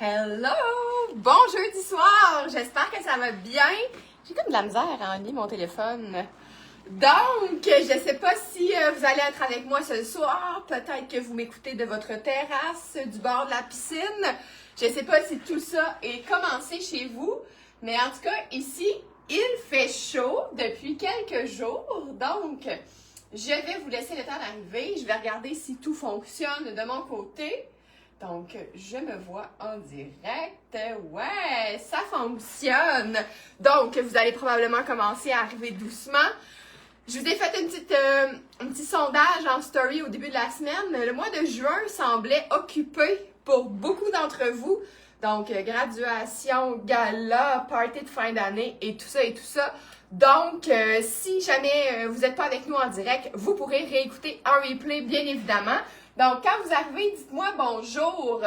Hello! Bon jeudi soir! J'espère que ça va bien. J'ai comme de la misère à enlever mon téléphone. Donc, je sais pas si vous allez être avec moi ce soir. Peut-être que vous m'écoutez de votre terrasse, du bord de la piscine. Je sais pas si tout ça est commencé chez vous. Mais en tout cas, ici, il fait chaud depuis quelques jours. Donc, je vais vous laisser le temps d'arriver. Je vais regarder si tout fonctionne de mon côté. Donc, je me vois en direct. Ouais, ça fonctionne. Donc, vous allez probablement commencer à arriver doucement. Je vous ai fait un petit sondage en story au début de la semaine. Le mois de juin semblait occupé pour beaucoup d'entre vous. Donc, graduation, gala, party de fin d'année et tout ça et tout ça. Donc, si jamais vous n'êtes pas avec nous en direct, vous pourrez réécouter en replay, bien évidemment. Donc, quand vous arrivez, dites-moi bonjour.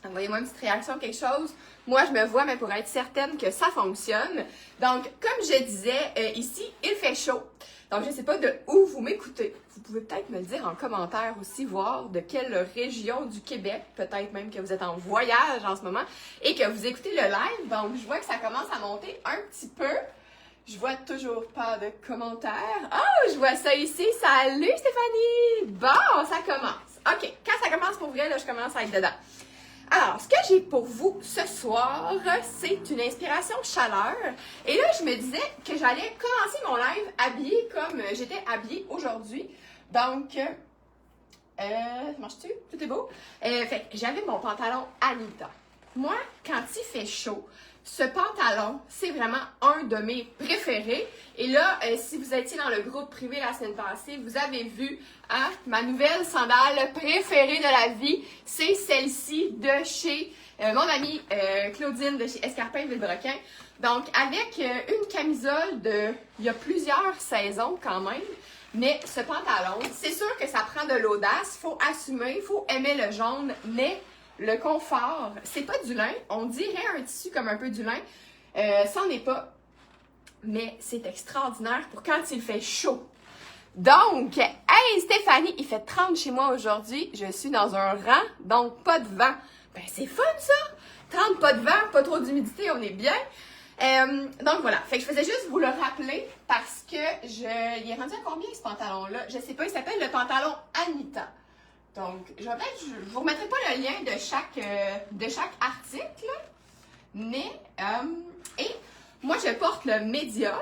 Envoyez-moi une petite réaction, quelque chose. Moi, je me vois, mais pour être certaine que ça fonctionne. Donc, comme je disais, ici, il fait chaud. Donc, je ne sais pas de où vous m'écoutez. Vous pouvez peut-être me le dire en commentaire aussi, voir de quelle région du Québec, peut-être même que vous êtes en voyage en ce moment et que vous écoutez le live. Donc, je vois que ça commence à monter un petit peu. Je vois toujours pas de commentaires. Oh, je vois ça ici. Salut Stéphanie! Bon, ça commence. OK, quand ça commence pour vrai, là, je commence à être dedans. Alors, ce que j'ai pour vous ce soir, c'est une inspiration chaleur. Et là, je me disais que j'allais commencer mon live habillée comme j'étais habillée aujourd'hui. Donc, ça marche-tu? Tout est beau? Fait que j'avais mon pantalon Anita. Moi, quand il fait chaud, ce pantalon, c'est vraiment un de mes préférés. Et là, si vous étiez dans le groupe privé la semaine passée, vous avez vu ma nouvelle sandale préférée de la vie. C'est celle-ci de chez mon amie Claudine de chez Escarpin Villebrequin. Donc, avec une camisole il y a plusieurs saisons quand même. Mais ce pantalon, c'est sûr que ça prend de l'audace. Il faut assumer, il faut aimer le jaune, mais le confort, c'est pas du lin. On dirait un tissu comme un peu du lin. Ça n'en est pas. Mais c'est extraordinaire pour quand il fait chaud. Donc, hey Stéphanie, il fait 30 chez moi aujourd'hui. Je suis dans un rang, donc pas de vent. Ben c'est fun ça! 30, pas de vent, pas trop d'humidité, on est bien. Donc voilà, fait que je faisais juste vous le rappeler parce que il est rendu à combien ce pantalon-là? Je sais pas, il s'appelle le pantalon Anita. Donc, je vous remettrai pas le lien de chaque article, mais, et moi je porte le médium,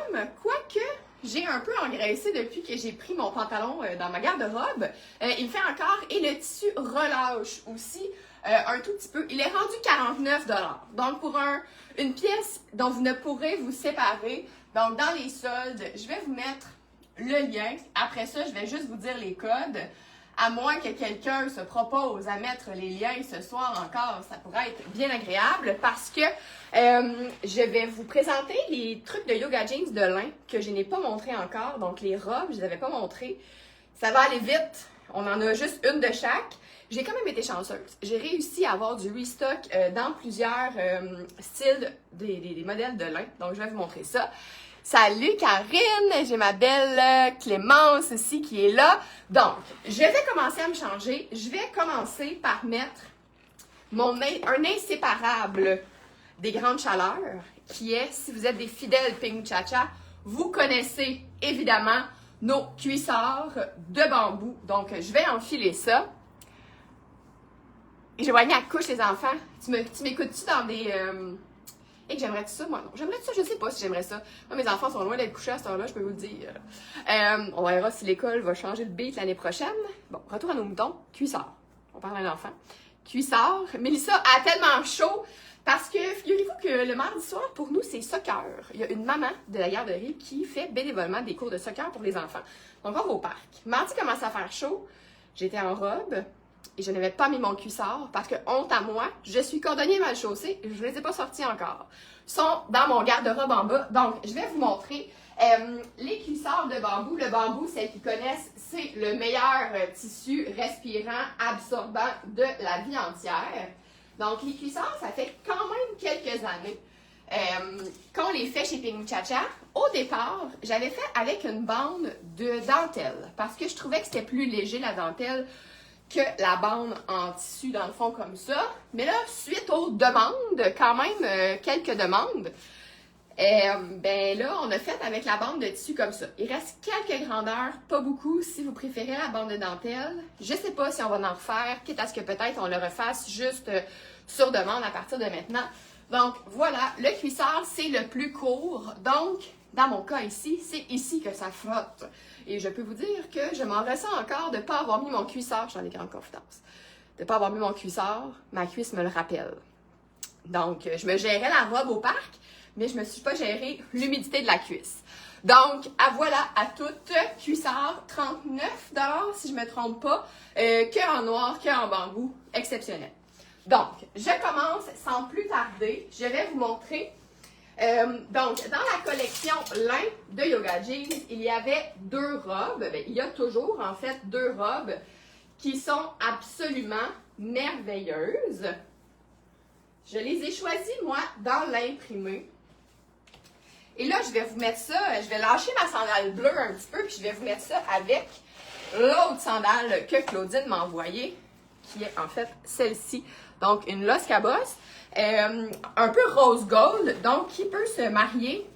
quoique j'ai un peu engraissé depuis que j'ai pris mon pantalon dans ma garde-robe. Il me fait encore, et le tissu relâche aussi un tout petit peu. Il est rendu 49 $. Donc, pour une pièce dont vous ne pourrez vous séparer, donc dans les soldes, je vais vous mettre le lien. Après ça, je vais juste vous dire les codes. À moins que quelqu'un se propose à mettre les liens ce soir encore, ça pourrait être bien agréable parce que je vais vous présenter les trucs de yoga jeans de lin que je n'ai pas montré encore. Donc, les robes, je ne les avais pas montrées. Ça va aller vite. On en a juste une de chaque. J'ai quand même été chanceuse. J'ai réussi à avoir du restock dans plusieurs styles des modèles de lin. Donc, je vais vous montrer ça. Salut Karine, j'ai ma belle Clémence ici qui est là. Donc, je vais commencer à me changer. Je vais commencer par mettre un inséparable des grandes chaleurs, qui est, si vous êtes des fidèles Pink Cha-Cha, vous connaissez évidemment nos cuissards de bambou. Donc, je vais enfiler ça. Et je vais aller à la couche, les enfants. Tu m'écoutes-tu dans des... Et que j'aimerais ça, moi non. J'aimerais ça, je sais pas si j'aimerais ça. Moi, mes enfants sont loin d'être couchés à cette heure-là, je peux vous le dire. On verra si l'école va changer le beat l'année prochaine. Bon, retour à nos moutons. Cuissard. On parle d'un enfant. Cuissard. Mélissa a tellement chaud parce que, figurez-vous que le mardi soir, pour nous, c'est soccer. Il y a une maman de la garderie qui fait bénévolement des cours de soccer pour les enfants. Donc, on va au parc. Mardi commence à faire chaud. J'étais en robe. Et je n'avais pas mis mon cuissard parce que, honte à moi, je suis cordonnier mal chaussé, je ne les ai pas sortis encore. Ils sont dans mon garde-robe en bas. Donc, je vais vous montrer les cuissards de bambou. Le bambou, celles qui connaissent, c'est le meilleur tissu respirant, absorbant de la vie entière. Donc, les cuissards, ça fait quand même quelques années qu'on les fait chez Pink Cha-Cha. Au départ, j'avais fait avec une bande de dentelle parce que je trouvais que c'était plus léger, la dentelle, que la bande en tissu dans le fond comme ça. Mais là, suite aux demandes, quand même quelques demandes, ben là, on a fait avec la bande de tissu comme ça. Il reste quelques grandeurs, pas beaucoup, si vous préférez la bande de dentelle. Je sais pas si on va en refaire, quitte à ce que peut-être on le refasse juste sur demande à partir de maintenant. Donc voilà, le cuissard, c'est le plus court. Donc, dans mon cas ici, c'est ici que ça frotte. Et je peux vous dire que je m'en ressens encore de ne pas avoir mis mon cuissard, j'en ai grande confidence, de ne pas avoir mis mon cuissard, ma cuisse me le rappelle. Donc, je me gérais la robe au parc, mais je ne me suis pas géré l'humidité de la cuisse. Donc, voilà, à tout cuissard, 39 $ si je ne me trompe pas, que en noir, que en bambou, exceptionnel. Donc, je commence sans plus tarder, je vais vous montrer. Donc, dans la collection lin de Yoga Jeans, il y avait 2 robes, bien, il y a toujours en fait 2 robes qui sont absolument merveilleuses. Je les ai choisies, moi, dans l'imprimé. Et là, je vais vous mettre ça, je vais lâcher ma sandale bleue un petit peu, puis je vais vous mettre ça avec l'autre sandale que Claudine m'a envoyée, qui est en fait celle-ci. Donc, une Los Cabos, un peu rose gold, donc qui peut se marier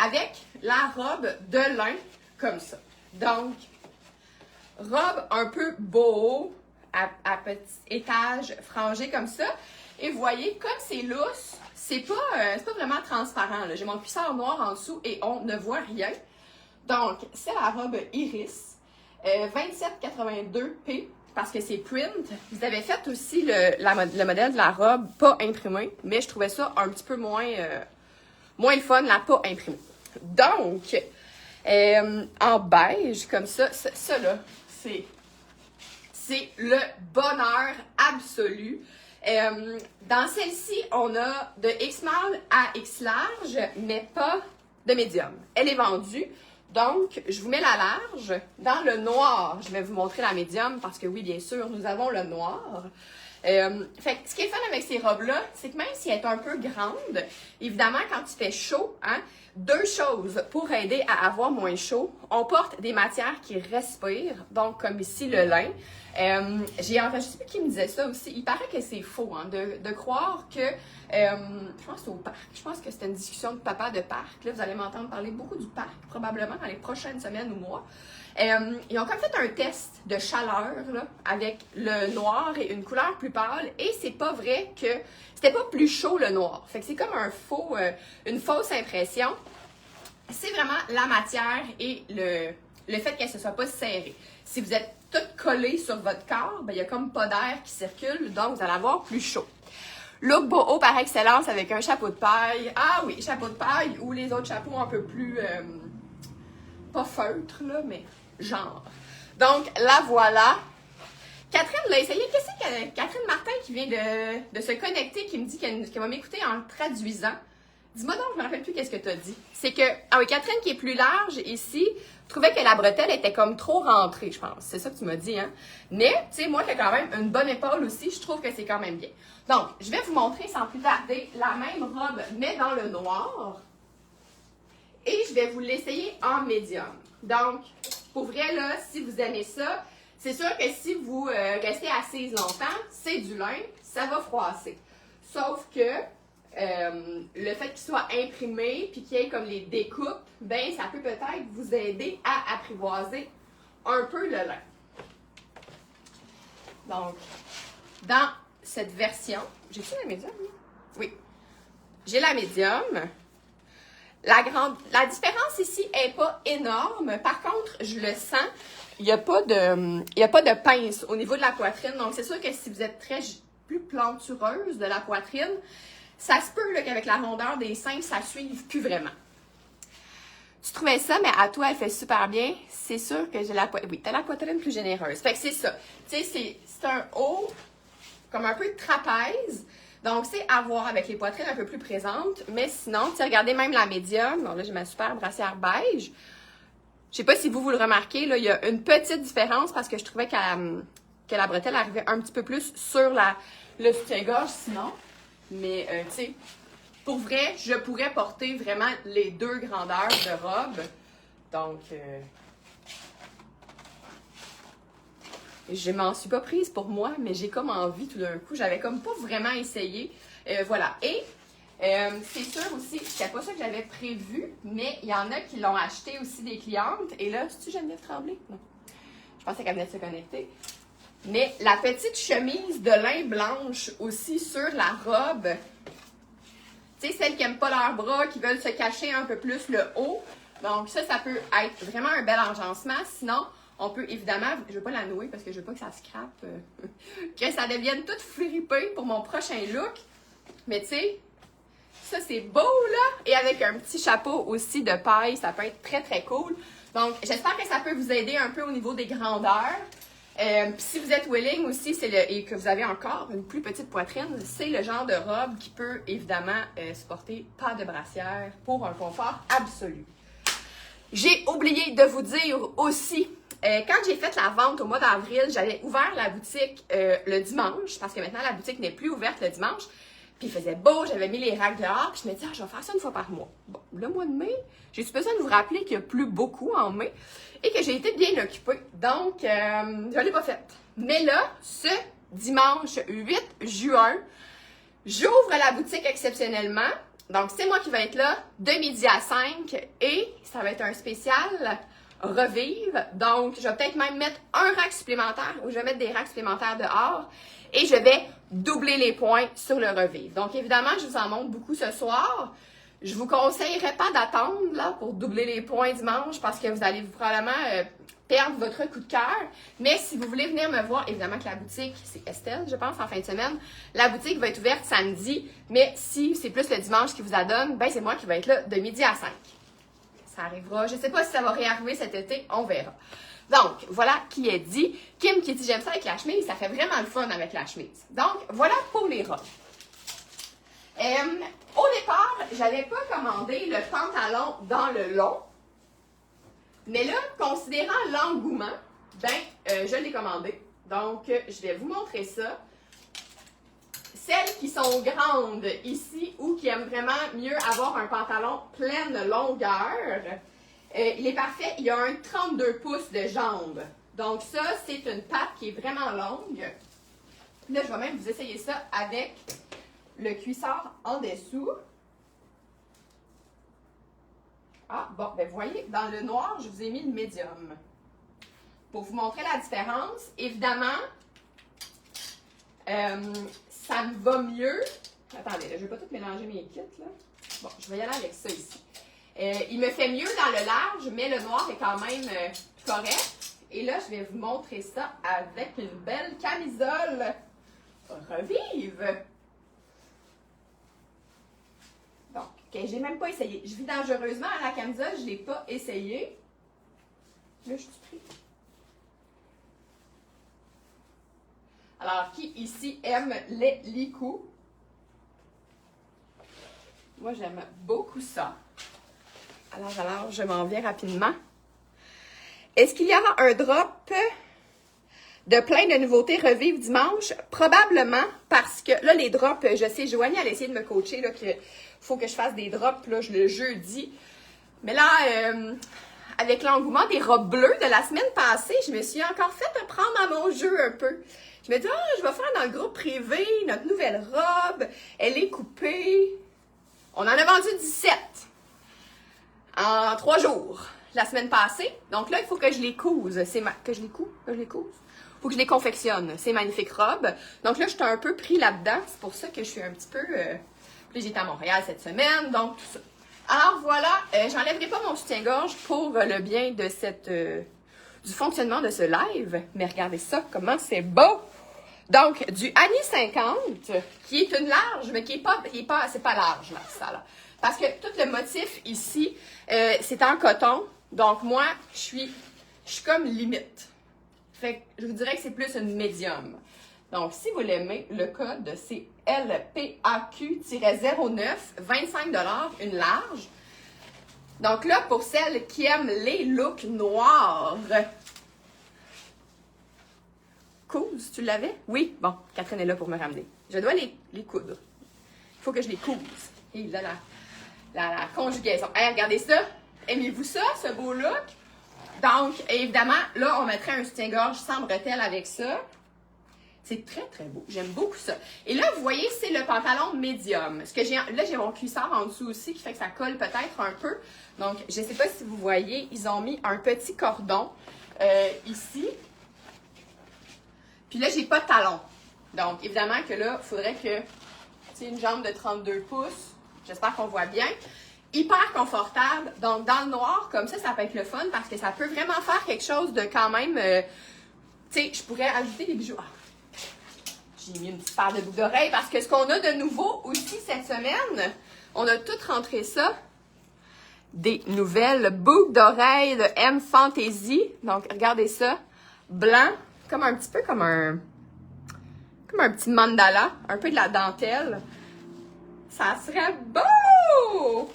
avec la robe de lin comme ça. Donc, robe un peu boho, à petit étage frangé comme ça. Et vous voyez, comme c'est lousse, c'est pas vraiment transparent. J'ai mon cuissard noir en dessous et on ne voit rien. Donc, c'est la robe Iris, 27,82 /. Parce que c'est print. Vous avez fait aussi le modèle de la robe pas imprimé, mais je trouvais ça un petit peu moins le fun, la pas imprimée. Donc, en beige, comme ça, ça là, c'est le bonheur absolu. Dans celle-ci, on a de X-small à X-large, mais pas de médium. Elle est vendue. Donc, je vous mets la large. Dans le noir, je vais vous montrer la médium parce que oui, bien sûr, nous avons le noir. Fait que ce qui est fun avec ces robes-là, c'est que même si elle est un peu grande, évidemment, quand il fait chaud, 2 choses pour aider à avoir moins chaud. On porte des matières qui respirent, donc comme ici le lin. J'ai entendu, je ne sais plus qui me disait ça aussi, il paraît que c'est faux, de croire que, je pense que c'est au parc, je pense que c'était une discussion de papa de parc, là vous allez m'entendre parler beaucoup du parc, probablement dans les prochaines semaines ou mois. Ils ont comme fait un test de chaleur là, avec le noir et une couleur plus pâle, et c'est pas vrai que c'était pas plus chaud le noir. Fait que c'est comme une fausse impression. C'est vraiment la matière et le fait qu'elle ne se soit pas serrée. Si vous êtes toutes collées sur votre corps, ben, il n'y a comme pas d'air qui circule, donc vous allez avoir plus chaud. Look boho par excellence avec un chapeau de paille. Ah oui, chapeau de paille ou les autres chapeaux un peu plus, pas feutre, là, mais genre. Donc, la voilà. Catherine l'a essayé. Qu'est-ce que Catherine Martin qui vient de se connecter, qui me dit qu'elle va m'écouter en traduisant. Dis-moi donc, je me rappelle plus qu'est-ce que tu as dit. C'est que, ah oui, Catherine qui est plus large ici, trouvait que la bretelle était comme trop rentrée, je pense. C'est ça que tu m'as dit, hein. Mais, tu sais, moi qui ai quand même une bonne épaule aussi, je trouve que c'est quand même bien. Donc, je vais vous montrer sans plus tarder la même robe, mais dans le noir. Et je vais vous l'essayer en médium. Donc, pour vrai, là, si vous aimez ça, c'est sûr que si vous restez assise longtemps, c'est du lin, ça va froisser. Sauf que le fait qu'il soit imprimé puis qu'il y ait comme les découpes, ben ça peut peut-être vous aider à apprivoiser un peu le lin. Donc, dans cette version, j'ai-tu la médium? Oui. J'ai la médium. La différence ici n'est pas énorme. Par contre, je le sens, il n'y a pas de pince au niveau de la poitrine. Donc, c'est sûr que si vous êtes plus plantureuse de la poitrine, ça se peut qu'avec la rondeur des seins, ça ne suive plus vraiment. Tu trouvais ça, mais à toi, elle fait super bien. C'est sûr que j'ai la poitrine. Oui, tu as la poitrine plus généreuse. Fait que c'est ça. Tu sais, c'est un haut, comme un peu de trapèze. Donc, c'est à voir avec les poitrines un peu plus présentes. Mais sinon, tu sais, regardez même la médium. Bon, là, j'ai ma super brassière beige. Je sais pas si vous le remarquez, là, il y a une petite différence parce que je trouvais que la bretelle arrivait un petit peu plus sur le soutien-gorge sinon. Mais, tu sais, pour vrai, je pourrais porter vraiment les 2 grandeurs de robe. Donc, je m'en suis pas prise pour moi, mais j'ai comme envie tout d'un coup. J'avais comme pas vraiment essayé. Voilà. Et c'est sûr aussi, c'était pas ça que j'avais prévu, mais il y en a qui l'ont acheté aussi des clientes. Et là, c'est-tu Geneviève Tremblay? Non. Je pensais qu'elle venait de se connecter. Mais la petite chemise de lin blanche aussi sur la robe. Tu sais, celles qui n'aiment pas leurs bras, qui veulent se cacher un peu plus le haut. Donc ça peut être vraiment un bel agencement. Sinon, on peut évidemment, je ne veux pas la nouer parce que je veux pas que ça scrape, que ça devienne tout fripé pour mon prochain look. Mais tu sais, ça c'est beau là! Et avec un petit chapeau aussi de paille, ça peut être très très cool. Donc j'espère que ça peut vous aider un peu au niveau des grandeurs. Si vous êtes willing aussi et que vous avez encore une plus petite poitrine, c'est le genre de robe qui peut évidemment supporter pas de brassière pour un confort absolu. J'ai oublié de vous dire aussi, quand j'ai fait la vente au mois d'avril, j'avais ouvert la boutique le dimanche, parce que maintenant la boutique n'est plus ouverte le dimanche. Puis il faisait beau, j'avais mis les racks dehors, puis je me disais, je vais faire ça une fois par mois. Bon, le mois de mai, j'ai besoin de vous rappeler qu'il y a plus beaucoup en mai et que j'ai été bien occupée. Donc, je ne l'ai pas faite. Mais là, ce dimanche 8 juin, j'ouvre la boutique exceptionnellement. Donc, c'est moi qui vais être là de midi à 5 et ça va être un spécial revive. Donc, je vais peut-être même mettre un rack supplémentaire ou je vais mettre des racks supplémentaires dehors et je vais doubler les points sur le revive. Donc, évidemment, je vous en montre beaucoup ce soir. Je vous conseillerais pas d'attendre là pour doubler les points dimanche parce que vous allez probablement perdre votre coup de cœur. Mais si vous voulez venir me voir, évidemment que la boutique, c'est Estelle, je pense, en fin de semaine. La boutique va être ouverte samedi, mais si c'est plus le dimanche qui vous adonne, ben c'est moi qui vais être là de midi à 5. Ça arrivera. Je ne sais pas si ça va réarriver cet été, on verra. Donc, voilà qui est dit. Kim qui dit j'aime ça avec la chemise, ça fait vraiment le fun avec la chemise. Donc, voilà pour les robes. Au départ, je n'avais pas commandé le pantalon dans le long. Mais là, considérant l'engouement, je l'ai commandé. Donc, je vais vous montrer ça. Celles qui sont grandes ici ou qui aiment vraiment mieux avoir un pantalon pleine longueur, il est parfait. Il y a un 32 pouces de jambe. Donc ça, c'est une patte qui est vraiment longue. Là, je vais même vous essayer ça avec le cuissard en dessous. Ah, bon, ben vous voyez, dans le noir, je vous ai mis le médium. Pour vous montrer la différence, évidemment, ça me va mieux. Attendez, là, je ne vais pas tout mélanger mes kits, là. Bon, je vais y aller avec ça ici. Il me fait mieux dans le large, mais le noir est quand même correct. Et là, je vais vous montrer ça avec une belle camisole revive. Donc, OK, j'ai même pas essayé. Je vis dangereusement à la camisole, je ne l'ai pas essayé. Là, je suis pris. Alors, qui ici aime les licous? Moi, j'aime beaucoup ça. Alors, je m'en viens rapidement. Est-ce qu'il y aura un drop de plein de nouveautés revive dimanche? Probablement, parce que là, les drops, je sais, Joanie, elle a essayé de me coacher, là, qu'il faut que je fasse des drops, là, le jeudi. Mais là, avec l'engouement des robes bleues de la semaine passée, je me suis encore fait prendre à mon jeu un peu. Je me dis, je vais faire dans le groupe privé notre nouvelle robe. Elle est coupée. On en a vendu 17 en 3 jours la semaine passée. Donc là, il faut que je les couse. Que je les couse? Il faut que je les confectionne. Ces magnifiques robes. Donc là, je suis un peu pris là-dedans. C'est pour ça que je suis un petit peu... Puis j'étais à Montréal cette semaine, donc tout ça. Alors voilà, j'enlèverai pas mon soutien-gorge pour le bien de du fonctionnement de ce live. Mais regardez ça, comment c'est beau! Donc, du Annie 50, qui est une large, mais c'est pas large, là, ça, là. Parce que tout le motif ici, c'est en coton. Donc, moi, je suis comme limite. Fait que je vous dirais que c'est plus une médium. Donc, si vous l'aimez, le code, c'est LPAQ-09, 25 $, une large. Donc là, pour celles qui aiment les looks noirs, couse, tu l'avais? Oui, bon, Catherine est là pour me ramener. Je dois les coudre. Il faut que je les couse. Et là, la conjugaison. Hey, regardez ça. Aimez-vous ça, ce beau look? Donc, évidemment, là, on mettrait un soutien-gorge sans bretelles avec ça. C'est très, très beau. J'aime beaucoup ça. Et là, vous voyez, c'est le pantalon médium. Là, j'ai mon cuissard en dessous aussi qui fait que ça colle peut-être un peu. Donc, je ne sais pas si vous voyez, ils ont mis un petit cordon ici. Puis là, j'ai pas de talon. Donc, évidemment que là, il faudrait que, c'est une jambe de 32 pouces. J'espère qu'on voit bien. Hyper confortable. Donc, dans le noir, comme ça peut être le fun parce que ça peut vraiment faire quelque chose de quand même... tu sais, je pourrais ajouter des bijoux. J'ai mis une petite paire de boucles d'oreilles parce que ce qu'on a de nouveau aussi cette semaine, on a tout rentré ça. Des nouvelles boucles d'oreilles de M Fantasy. Donc, regardez ça. Blanc, comme un petit peu comme un petit mandala, un peu de la dentelle. Ça serait beau!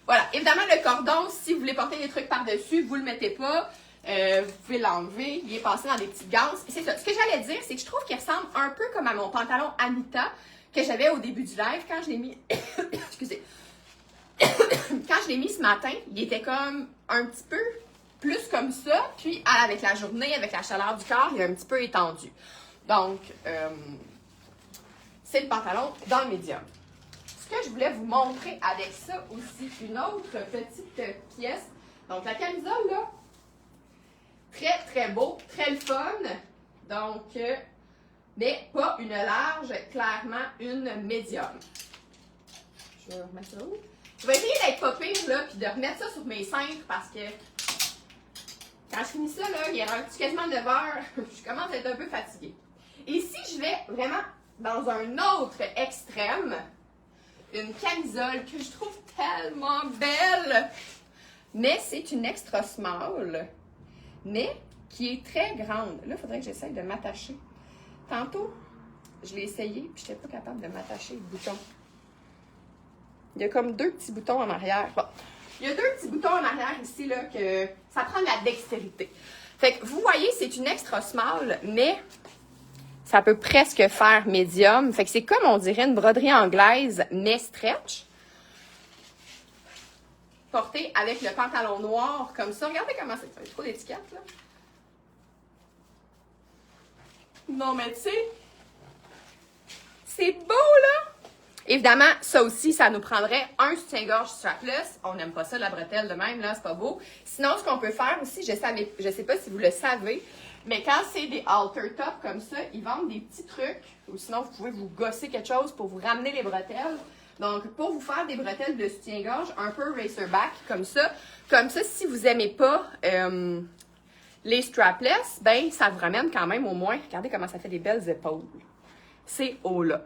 Voilà, évidemment, le cordon, si vous voulez porter des trucs par-dessus, vous le mettez pas. Vous pouvez l'enlever. Il est passé dans des petites ganses. C'est ça. Ce que j'allais dire, c'est que je trouve qu'il ressemble un peu comme à mon pantalon Anita que j'avais au début du live quand je l'ai mis. Excusez. Quand je l'ai mis ce matin, il était comme un petit peu plus comme ça. Puis, avec la journée, avec la chaleur du corps, il est un petit peu étendu. Donc, c'est le pantalon dans le médium. Ce que je voulais vous montrer avec ça aussi, une autre petite pièce. Donc, la camisole, là, très, très beau, très le fun. Donc, mais pas une large, clairement une médium. Je vais remettre ça où? Je vais essayer d'être pas pire, là, puis de remettre ça sur mes cintres parce que quand je finis ça, là, il est rendu quasiment 9 heures. Je commence à être un peu fatiguée. Et si je vais vraiment dans un autre extrême, une camisole que je trouve tellement belle, mais c'est une extra small, mais qui est très grande. Là, il faudrait que j'essaye de m'attacher. Tantôt, je l'ai essayé, puis je n'étais pas capable de m'attacher le bouton. Il y a comme 2 petits boutons en arrière. Bon, il y a 2 petits boutons en arrière ici, là, que ça prend de la dextérité. Fait que vous voyez, c'est une extra small, mais ça peut presque faire médium. Fait que c'est comme, on dirait, une broderie anglaise, mais stretch. Portée avec le pantalon noir, comme ça. Regardez comment c'est fait. Trop d'étiquettes, là. Non, mais tu sais, c'est beau, là! Évidemment, ça aussi, ça nous prendrait un soutien-gorge strapless. On n'aime pas ça, la bretelle de même, là, c'est pas beau. Sinon, ce qu'on peut faire aussi, je sais pas si vous le savez, mais quand c'est des halter tops comme ça, ils vendent des petits trucs, ou sinon, vous pouvez vous gosser quelque chose pour vous ramener les bretelles. Donc, pour vous faire des bretelles de soutien-gorge, un peu racerback, comme ça, si vous aimez pas les strapless, ben, ça vous ramène quand même au moins, regardez comment ça fait des belles épaules. C'est haut là.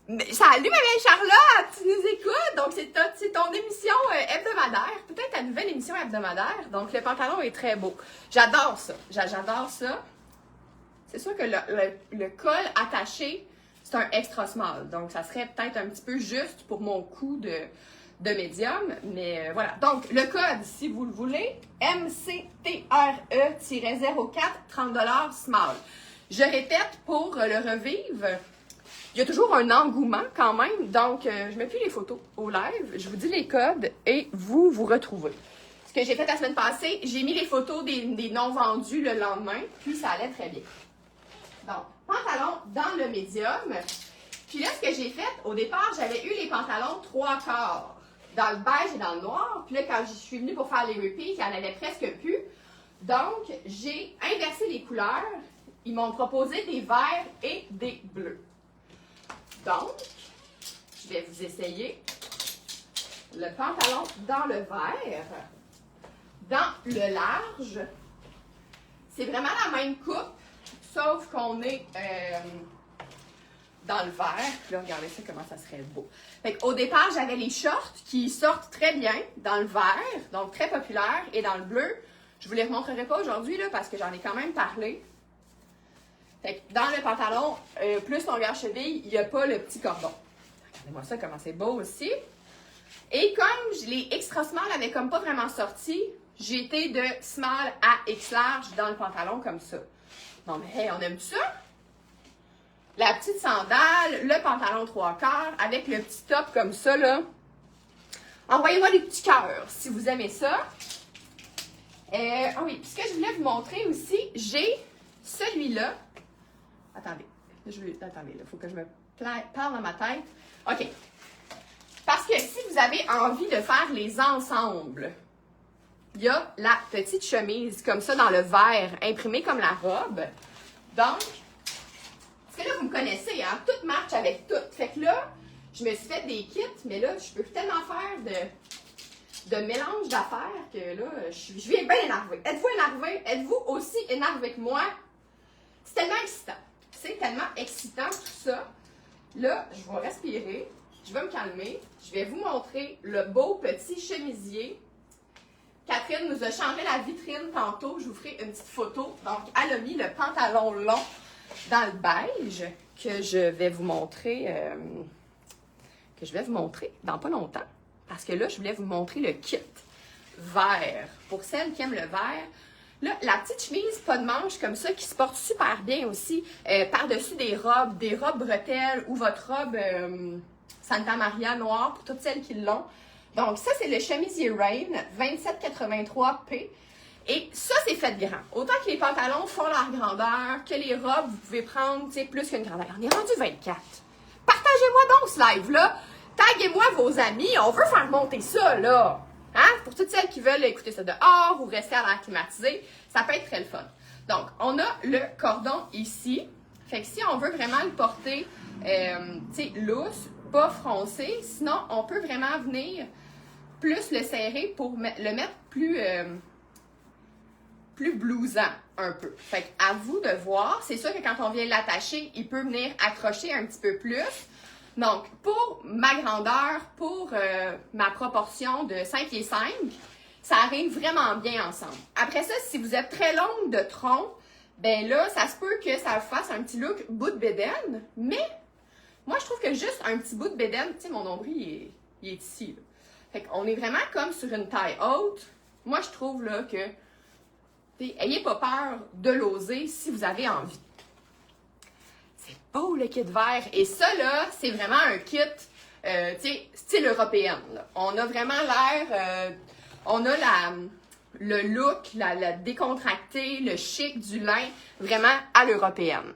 Salut ma vieille Charlotte, tu nous écoutes, donc c'est ton émission hebdomadaire, peut-être ta nouvelle émission hebdomadaire, donc le pantalon est très beau. J'adore ça, j'adore ça. C'est sûr que le col attaché, c'est un extra small, donc ça serait peut-être un petit peu juste pour mon coup de médium, mais voilà. Donc le code, si vous le voulez, MCTRE-04, 30$ small. Je répète pour le revivre. Il y a toujours un engouement quand même, donc je mets plus les photos au live, je vous dis les codes et vous retrouvez. Ce que j'ai fait la semaine passée, j'ai mis les photos des non vendus le lendemain, puis ça allait très bien. Donc, pantalon dans le médium. Puis là, ce que j'ai fait, au départ, j'avais eu les pantalons 3/4 dans le beige et dans le noir. Puis là, quand je suis venue pour faire les repeats, il n'y en avait presque plus. Donc, j'ai inversé les couleurs. Ils m'ont proposé des verts et des bleus. Donc, je vais vous essayer le pantalon dans le vert, dans le large. C'est vraiment la même coupe, sauf qu'on est dans le vert. Puis là, regardez ça, comment ça serait beau. Fait qu'au départ, j'avais les shorts qui sortent très bien dans le vert, donc très populaire, et dans le bleu. Je ne vous les remontrerai pas aujourd'hui là, parce que j'en ai quand même parlé. Fait que dans le pantalon, plus longueur cheville, il n'y a pas le petit cordon. Regardez-moi ça, comment c'est beau aussi. Et comme les extra small n'avaient comme pas vraiment sorti, j'ai été de small à X large dans le pantalon comme ça. Non mais hey, on aime ça? La petite sandale, le pantalon 3/4 avec le petit top comme ça là. Envoyez-moi des petits cœurs si vous aimez ça. Ah oui, puis ce que je voulais vous montrer aussi, j'ai celui-là. Attendez, attendez, il faut que je me parle dans ma tête. OK. Parce que si vous avez envie de faire les ensembles, il y a la petite chemise comme ça dans le vert, imprimée comme la robe. Donc, parce que là, vous me connaissez, hein, tout marche avec tout. Fait que là, je me suis fait des kits, mais là, je peux tellement faire de mélange d'affaires que là, je viens bien énervée. Êtes-vous énervé? Êtes-vous aussi énervé que moi? C'est tellement excitant. C'est tellement excitant tout ça. Là, je vais respirer. Je vais me calmer. Je vais vous montrer le beau petit chemisier. Catherine nous a changé la vitrine tantôt. Je vous ferai une petite photo. Donc, elle a mis le pantalon long dans le beige que je vais vous montrer. Dans pas longtemps. Parce que là, je voulais vous montrer le kit vert. Pour celles qui aiment le vert. Là, la petite chemise, pas de manche comme ça, qui se porte super bien aussi par-dessus des robes bretelles ou votre robe Santa Maria noire pour toutes celles qui l'ont. Donc, ça, c'est le chemisier Rain 2783P. Et ça, c'est fait grand. Autant que les pantalons font leur grandeur, que les robes, vous pouvez prendre, tu sais, plus qu'une grandeur. On est rendu 24. Partagez-moi donc ce live-là. Taguez-moi vos amis. On veut faire monter ça, là. Hein? Pour toutes celles qui veulent écouter ça dehors ou rester à l'air climatisé, ça peut être très le fun. Donc, on a le cordon ici. Fait que si on veut vraiment le porter, tu sais, loose, pas froncé, sinon, on peut vraiment venir plus le serrer pour le mettre plus blousant un peu. Fait qu'à vous de voir. C'est sûr que quand on vient l'attacher, il peut venir accrocher un petit peu plus. Donc, pour ma grandeur, pour ma proportion de 5 pieds 5, ça arrive vraiment bien ensemble. Après ça, si vous êtes très longue de tronc, ben là, ça se peut que ça fasse un petit look bout de bédaine, mais moi, je trouve que juste un petit bout de bédaine, tu sais, mon nombril, il est ici, là. Fait qu'on est vraiment comme sur une taille haute. Moi, je trouve là que, ayez pas peur de l'oser si vous avez envie. C'est beau le kit vert. Et ça, là, c'est vraiment un kit, tu sais, style européenne. Là. On a vraiment l'air, on a le look, la décontracté, le chic du lin, vraiment à l'européenne.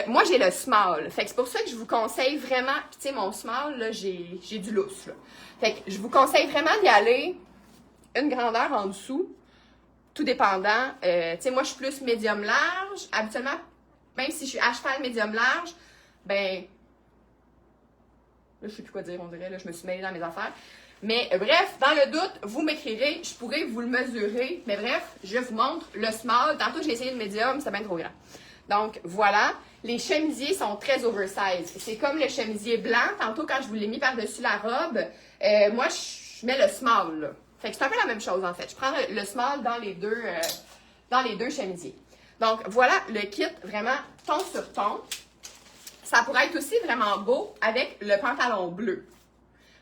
Moi, j'ai le small. Fait que c'est pour ça que je vous conseille vraiment, puis tu sais, mon small, là, j'ai du lousse, là. Fait que je vous conseille vraiment d'y aller une grandeur en dessous, tout dépendant. Tu sais, moi, je suis plus médium large. Habituellement, même si je suis à cheval médium large, ben, là, je sais plus quoi dire, on dirait, là, je me suis mêlée dans mes affaires. Mais bref, dans le doute, vous m'écrirez, je pourrais vous le mesurer. Mais bref, je vous montre le small. Tantôt, j'ai essayé le médium, c'est bien trop grand. Donc, voilà. Les chemisiers sont très oversize. C'est comme le chemisier blanc. Tantôt, quand je vous l'ai mis par-dessus la robe, moi, je mets le small, là. Fait que c'est un peu la même chose, en fait. Je prends le small dans les deux chemisiers. Donc, voilà le kit vraiment ton sur ton. Ça pourrait être aussi vraiment beau avec le pantalon bleu.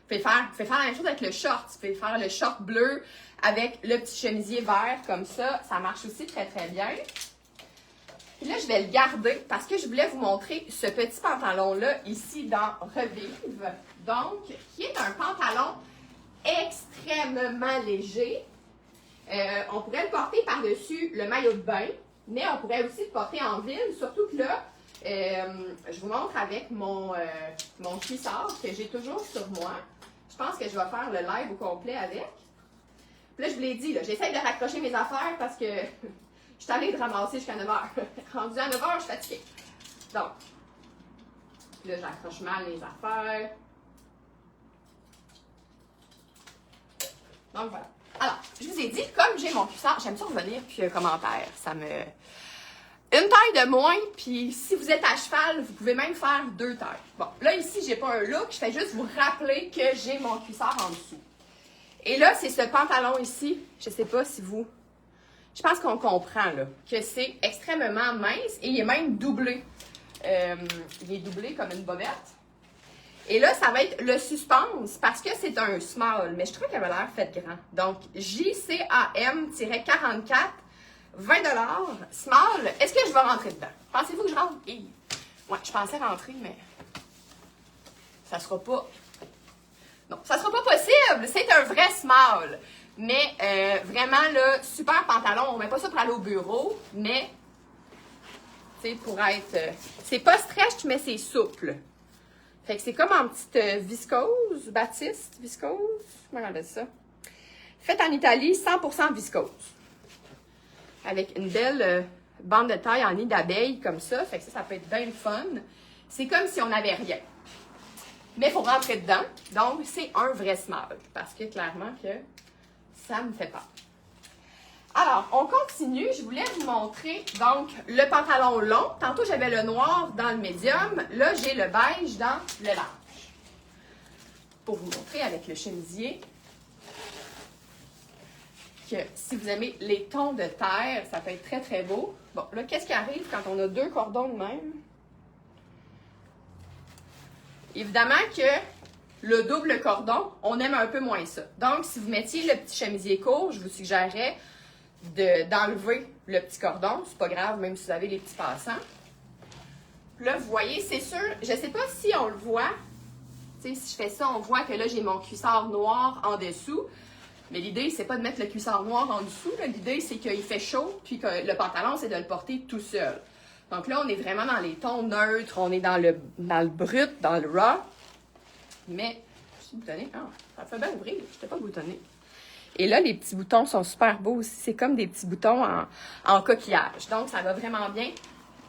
Vous pouvez faire la même chose avec le short. Vous pouvez faire le short bleu avec le petit chemisier vert comme ça. Ça marche aussi très, très bien. Puis là, je vais le garder parce que je voulais vous montrer ce petit pantalon-là ici dans Revive. Donc, qui est un pantalon extrêmement léger. On pourrait le porter par-dessus le maillot de bain, mais on pourrait aussi le porter en ville, surtout que là, je vous montre avec mon cuissard que j'ai toujours sur moi. Je pense que je vais faire le live au complet avec. Puis là, je vous l'ai dit, j'essaie de raccrocher mes affaires parce que je suis allée de ramasser jusqu'à 9h. Rendu à 9h, je suis fatiguée. Donc, là, j'accroche mal les affaires. Donc, voilà. Alors, je vous ai dit, comme j'ai mon cuissard, j'aime ça revenir puis un commentaire. Ça me... Une taille de moins, puis si vous êtes à cheval, vous pouvez même faire 2 tailles. Bon, là, ici, j'ai pas un look. Je fais juste vous rappeler que j'ai mon cuissard en dessous. Et là, c'est ce pantalon ici. Je sais pas si vous... Je pense qu'on comprend, là, que c'est extrêmement mince et il est même doublé. Il est doublé comme une bobette. Et là, ça va être le suspense parce que c'est un small, mais je trouve qu'elle a l'air faite grand. Donc, JCAM-44, 20 $, small. Est-ce que je vais rentrer dedans? Pensez-vous que je rentre? Ouais, je pensais rentrer, mais ça sera pas... Non, ça sera pas possible. C'est un vrai small. Mais vraiment, là, super pantalon. On met pas ça pour aller au bureau, mais, tu sais, pour être... c'est pas stretch, mais c'est souple. Fait que c'est comme en petite viscose, batiste, viscose, comment on appelle ça? Faite en Italie, 100% viscose. Avec une belle bande de taille en nid d'abeille comme ça. Fait que ça peut être bien le fun. C'est comme si on n'avait rien. Mais il faut rentrer dedans. Donc, c'est un vrai small. Parce que clairement que ça me fait peur. Alors, on continue. Je voulais vous montrer donc le pantalon long. Tantôt, j'avais le noir dans le médium. Là, j'ai le beige dans le large. Pour vous montrer avec le chemisier que si vous aimez les tons de terre, ça peut être très, très beau. Bon, là, qu'est-ce qui arrive quand on a deux cordons de même? Évidemment que le double cordon, on aime un peu moins ça. Donc, si vous mettiez le petit chemisier court, je vous suggérerais d'enlever le petit cordon. C'est pas grave, même si vous avez les petits passants. Là, vous voyez, c'est sûr, je sais pas si on le voit. Tu sais, si je fais ça, on voit que là, j'ai mon cuissard noir en dessous. Mais l'idée, c'est pas de mettre le cuissard noir en dessous. L'idée, c'est qu'il fait chaud, puis que le pantalon, c'est de le porter tout seul. Donc là, on est vraiment dans les tons neutres, on est dans le brut, dans le raw. Mais, je suis boutonnée. Ah, ça fait bien ouvrir, je n'étais pas boutonnée. Et là, les petits boutons sont super beaux aussi. C'est comme des petits boutons en coquillage. Donc, ça va vraiment bien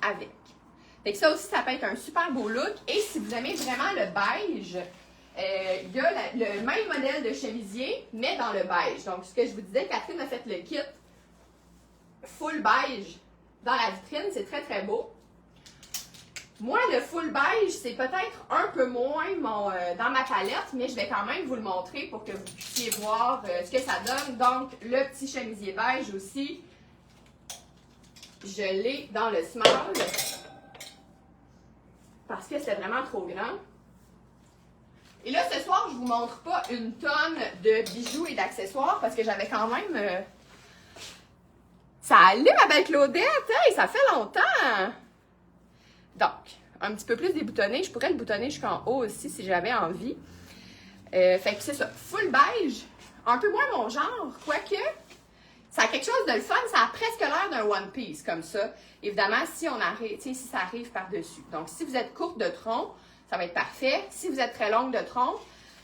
avec. Fait que ça aussi, ça peut être un super beau look. Et si vous aimez vraiment le beige, il y a le même modèle de chemisier, mais dans le beige. Donc, ce que je vous disais, Catherine a fait le kit full beige dans la vitrine. C'est très, très beau. Moi, le full beige, c'est peut-être un peu moins dans ma palette, mais je vais quand même vous le montrer pour que vous puissiez voir ce que ça donne. Donc, le petit chemisier beige aussi, je l'ai dans le small parce que c'est vraiment trop grand. Et là, ce soir, je ne vous montre pas une tonne de bijoux et d'accessoires parce que j'avais quand même... Ça allume ma belle Claudette, hey, ça fait longtemps! Donc, un petit peu plus déboutonné. Je pourrais le boutonner jusqu'en haut aussi si j'avais envie. Fait que c'est ça, full beige, un peu moins mon genre, quoique ça a quelque chose de le fun, ça a presque l'air d'un One Piece comme ça. Évidemment, si ça arrive par-dessus. Donc, si vous êtes courte de tronc, ça va être parfait. Si vous êtes très longue de tronc,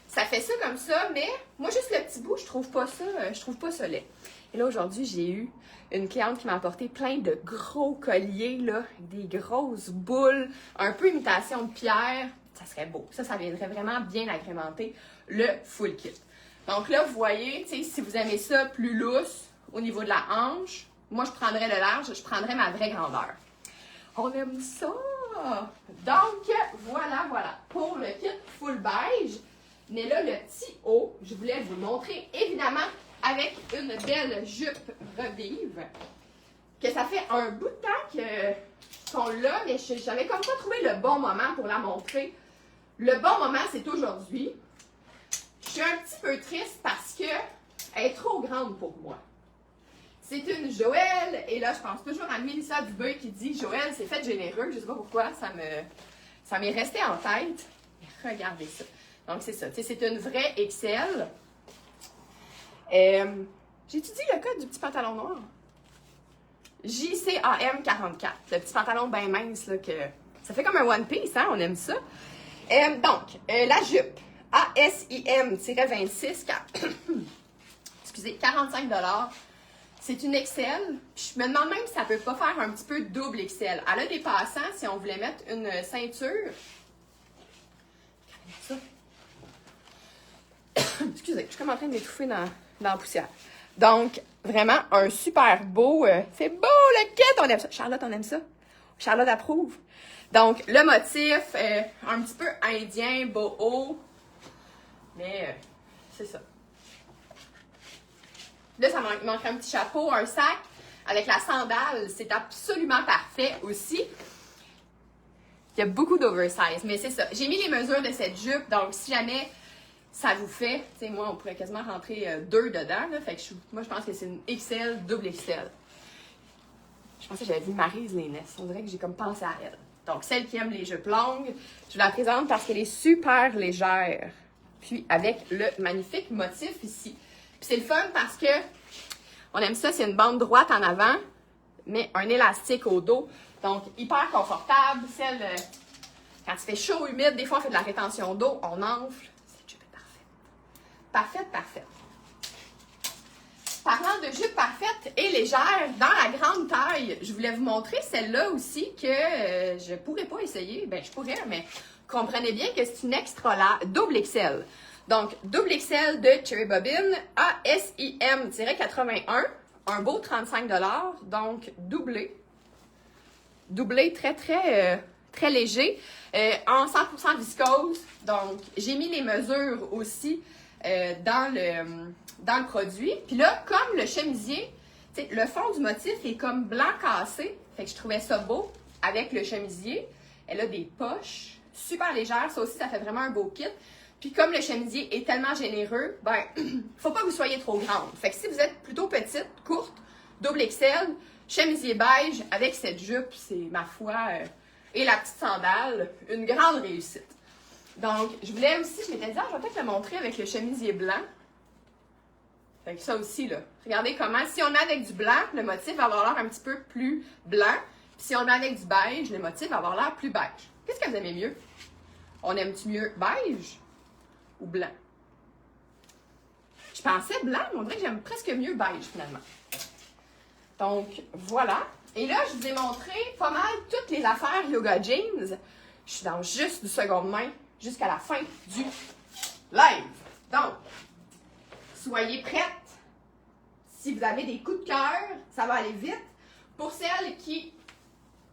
ça fait ça comme ça, mais moi, juste le petit bout, je trouve pas ça laid. Et là, aujourd'hui, j'ai eu une cliente qui m'a apporté plein de gros colliers, là, des grosses boules, un peu imitation de pierre. Ça serait beau. Ça viendrait vraiment bien agrémenter le full kit. Donc là, vous voyez, si vous aimez ça plus lousse au niveau de la hanche, moi, je prendrais le large, je prendrais ma vraie grandeur. On aime ça! Donc, voilà, pour le kit full beige. Mais là, le petit haut, je voulais vous le montrer, évidemment, avec une belle jupe revive. Que ça fait un bout de temps qu'on l'a, mais j'avais comme pas trouvé le bon moment pour la montrer. Le bon moment, c'est aujourd'hui. Je suis un petit peu triste parce que elle est trop grande pour moi. C'est une Joël, et là, je pense toujours à Mélissa Dubé qui dit « Joël, c'est fait généreux ». Je sais pas pourquoi, ça m'est resté en tête. Mais regardez ça. Donc, c'est ça. C'est une vraie XL. J'ai-tu dit le code du petit pantalon noir? JCAM44. Le petit pantalon bien mince, là, que ça fait comme un One Piece, hein? On aime ça. Donc, la jupe ASIM-26, excusez, 45$. C'est une XL. Je me demande même si ça peut pas faire un petit peu double XL. Elle a des passants si on voulait mettre une ceinture. Ça. Excusez, je suis comme en train de m'étouffer dans la poussière. Donc, vraiment, un super beau... c'est beau le kit! On aime ça. Charlotte, on aime ça? Charlotte approuve. Donc, le motif, un petit peu indien, boho. Mais, c'est ça. Là, il manquerait un petit chapeau, un sac. Avec la sandale, c'est absolument parfait aussi. Il y a beaucoup d'oversize, mais c'est ça. J'ai mis les mesures de cette jupe, donc si jamais ça vous fait, tu sais, moi, on pourrait quasiment rentrer 2 dedans, là, fait que moi, je pense que c'est une XL, double XL. Je pensais que j'avais vu Maryse Lénès. On dirait que j'ai comme pensé à elle. Donc, celle qui aime les jupes longues, je vous la présente parce qu'elle est super légère. Puis, avec le magnifique motif ici. Puis c'est le fun parce que on aime ça, c'est une bande droite en avant, mais un élastique au dos. Donc, hyper confortable. Celle, quand il fait chaud, humide, des fois on fait de la rétention d'eau, on enfle. Cette jupe est parfaite. Parfaite, parfaite. Parlant de jupe parfaite et légère, dans la grande taille, je voulais vous montrer celle-là aussi que je pourrais pas essayer. Ben, je pourrais, mais comprenez bien que c'est une extra large, double XL. Donc, double XL de Cherry Bobbin, ASIM-81, un beau 35 $, donc doublé. Doublé très léger, en 100% viscose. Donc, j'ai mis les mesures aussi dans le produit. Puis là, comme le chemisier, le fond du motif est comme blanc cassé, fait que je trouvais ça beau avec le chemisier. Elle a des poches super légères, ça aussi, ça fait vraiment un beau kit. Puis comme le chemisier est tellement généreux, ben, faut pas que vous soyez trop grande. Fait que si vous êtes plutôt petite, courte, double XL, chemisier beige avec cette jupe, c'est ma foi, et la petite sandale, une grande réussite. Donc, je voulais aussi, je m'étais dit, je vais peut-être le montrer avec le chemisier blanc. Fait que ça aussi, là, regardez comment, si on le met avec du blanc, le motif va avoir l'air un petit peu plus blanc. Puis si on le met avec du beige, le motif va avoir l'air plus beige. Qu'est-ce que vous aimez mieux? On aime-tu mieux beige ou blanc? Je pensais blanc, mais on dirait que j'aime presque mieux beige, finalement. Donc, voilà. Et là, je vous ai montré pas mal toutes les affaires Yoga Jeans. Je suis dans juste du seconde main jusqu'à la fin du live. Donc, soyez prêtes. Si vous avez des coups de cœur, ça va aller vite. Pour celles qui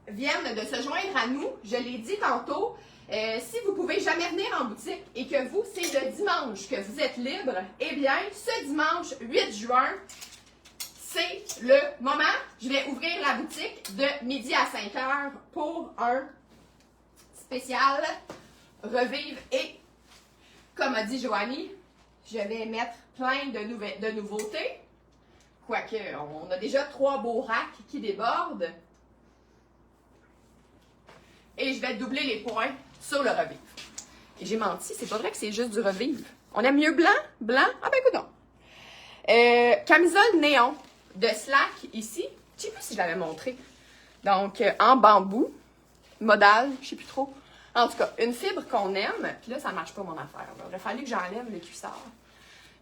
viennent de se joindre à nous, je l'ai dit tantôt, si vous ne pouvez jamais venir en boutique et que vous, c'est le dimanche que vous êtes libre, eh bien, ce dimanche 8 juin, c'est le moment. Je vais ouvrir la boutique de midi à 5 h pour un spécial Revivre. Et, comme a dit Joanie, je vais mettre plein de nouveautés. Quoique, on a déjà 3 beaux racks qui débordent. Et je vais doubler les points sur le Revivre. Et j'ai menti, c'est pas vrai que c'est juste du Revivre. On aime mieux blanc? Blanc? Ah ben écoute donc. Camisole néon de Slack ici. Je sais plus si je l'avais montré. Donc, en bambou. Modal, je sais plus trop. En tout cas, une fibre qu'on aime. Puis là, ça marche pas mon affaire. Il aurait fallu que j'enlève le cuissard.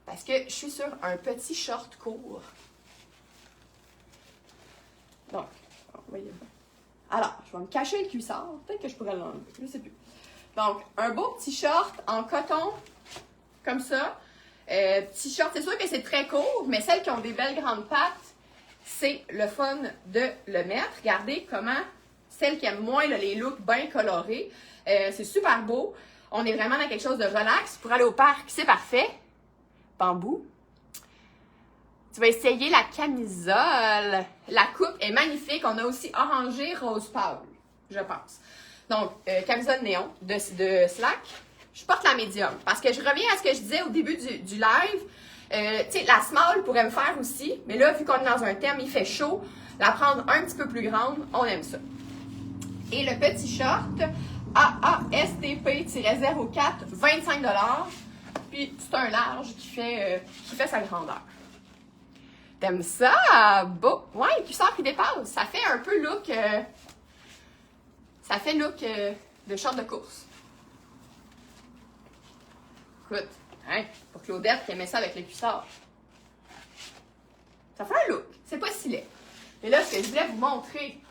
Parce que je suis sur un petit short court. Donc, voyez. Alors, je vais me cacher le cuissard. Peut-être que je pourrais l'enlever. Je ne sais plus. Donc, un beau petit short en coton, comme ça. Petit short, c'est sûr que c'est très court, mais celles qui ont des belles grandes pattes, c'est le fun de le mettre. Regardez comment celles qui aiment moins là, les looks bien colorés, c'est super beau. On est vraiment dans quelque chose de relax. Pour aller au parc, c'est parfait. Bambou. Tu vas essayer la camisole. La coupe est magnifique. On a aussi orangé, rose pâle, je pense. Donc, camisole néon de Slack. Je porte la médium parce que je reviens à ce que je disais au début du live. Tu sais, la small pourrait me faire aussi. Mais là, vu qu'on est dans un thème, il fait chaud. La prendre un petit peu plus grande, on aime ça. Et le petit short, AASTP-04, 25 $. Puis, c'est un large qui fait sa grandeur. T'aimes ça? Beau! Ouais, le cuissard qui dépasse. Ça fait un peu look... ça fait look de short de course. Écoute, hein, pour Claudette qui aimait ça avec le cuissard. Ça fait un look. C'est pas si laid. Mais là, ce que je voulais vous montrer,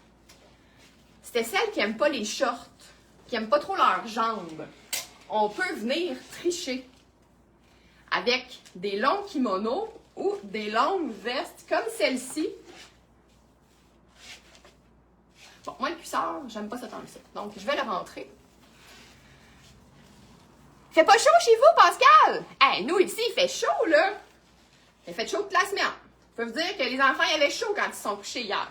c'était celles qui n'aiment pas les shorts, qui n'aiment pas trop leurs jambes. On peut venir tricher avec des longs kimonos ou des longues vestes comme celle-ci. Bon, moi, le cuissard, j'aime pas ça tant que ça. Donc, je vais le rentrer. Il fait pas chaud chez vous, Pascal? Hey, nous, ici, il fait chaud, là. Il fait chaud toute la semaine. Je peux vous dire que les enfants, ils avaient chaud quand ils sont couchés hier.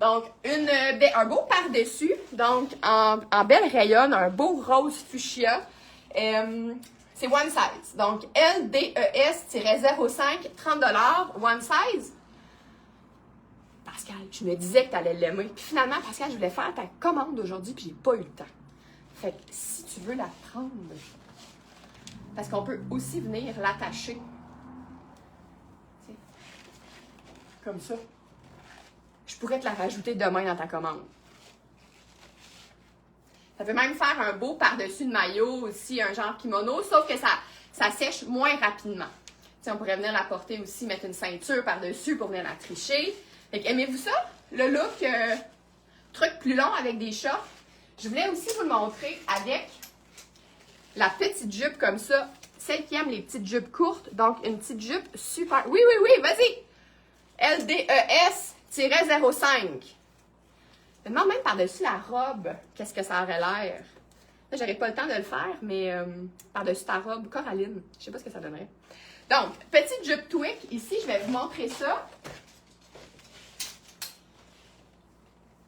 Donc, un beau par-dessus. Donc, en belle rayonne, un beau rose fuchsia. C'est one size. Donc, LDES-05, 30 $, one size. Pascal, je me disais que tu allais l'aimer. Puis finalement, Pascal, je voulais faire ta commande aujourd'hui, puis j'ai pas eu le temps. Fait que si tu veux la prendre, parce qu'on peut aussi venir l'attacher Comme ça. Je pourrais te la rajouter demain dans ta commande. Ça peut même faire un beau par-dessus de maillot aussi, un genre kimono, sauf que ça sèche moins rapidement. T'sais, on pourrait venir la porter aussi, mettre une ceinture par-dessus pour venir la tricher. Fait que, aimez-vous ça? Le look truc plus long avec des shorts. Je voulais aussi vous le montrer avec la petite jupe comme ça. Celle qui aime les petites jupes courtes, donc une petite jupe super... Oui, oui, oui, vas-y! LDES-05. Je me demande même par-dessus la robe, qu'est-ce que ça aurait l'air. Là, j'aurais pas le temps de le faire, mais par-dessus ta robe, Coraline, je sais pas ce que ça donnerait. Donc, petite jupe tweak. Ici, je vais vous montrer ça.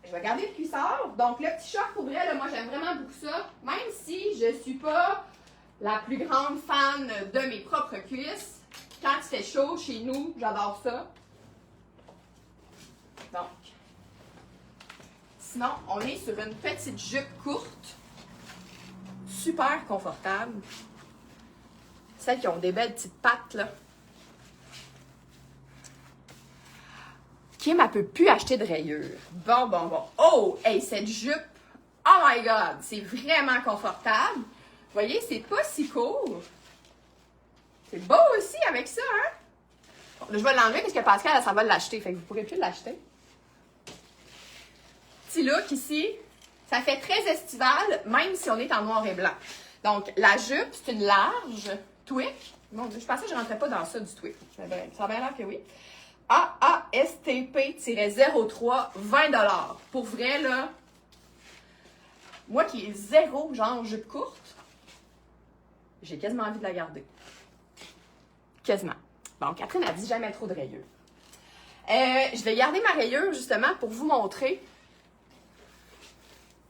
Je vais garder le cuissard. Donc, le petit short pour vrai, là, moi, j'aime vraiment beaucoup ça. Même si je suis pas la plus grande fan de mes propres cuisses. Quand il fait chaud chez nous, j'adore ça. Donc, sinon, on est sur une petite jupe courte, super confortable. Celles qui ont des belles petites pattes, là. Kim, elle peut plus acheter de rayures. Bon. Oh, hey, cette jupe, oh my God, c'est vraiment confortable. Vous voyez, c'est pas si court. C'est beau aussi avec ça, hein? Bon, là, je vais l'enlever parce que Pascal, elle s'en va l'acheter, fait que vous pourrez plus l'acheter. Petit look ici, ça fait très estival, même si on est en noir et blanc. Donc, la jupe, c'est une large tweak. Mon Dieu, je pensais que je ne rentrais pas dans ça du tweak. Ça a bien l'air que oui. AASTP-03, 20 $. Pour vrai, là, moi qui ai zéro, genre, jupe courte, j'ai quasiment envie de la garder. Quasiment. Bon, Catherine a dit jamais trop de rayures. Je vais garder ma rayure, justement, pour vous montrer.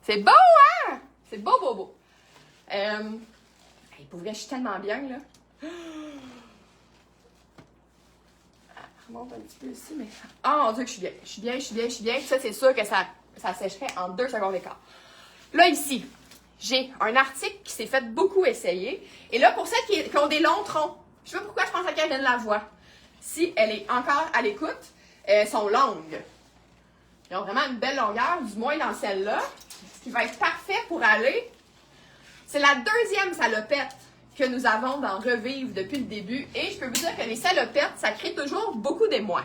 C'est beau, hein? C'est beau. Pour vrai, je suis tellement bien, là. Remonte un petit peu ici, mais... Oh mon Dieu que je suis bien. Je suis bien. Ça, c'est sûr que ça sécherait en 2 secondes et quart. Là, ici, j'ai un article qui s'est fait beaucoup essayer. Et là, pour celles qui ont des longs troncs, je sais pas pourquoi je pense à Karine Lavoie. Si elle est encore à l'écoute, elles sont longues. Ils ont vraiment une belle longueur, du moins dans celle-là. Ce qui va être parfait pour aller. C'est la deuxième salopette que nous avons dans Revivre depuis le début. Et je peux vous dire que les salopettes, ça crée toujours beaucoup d'émoi.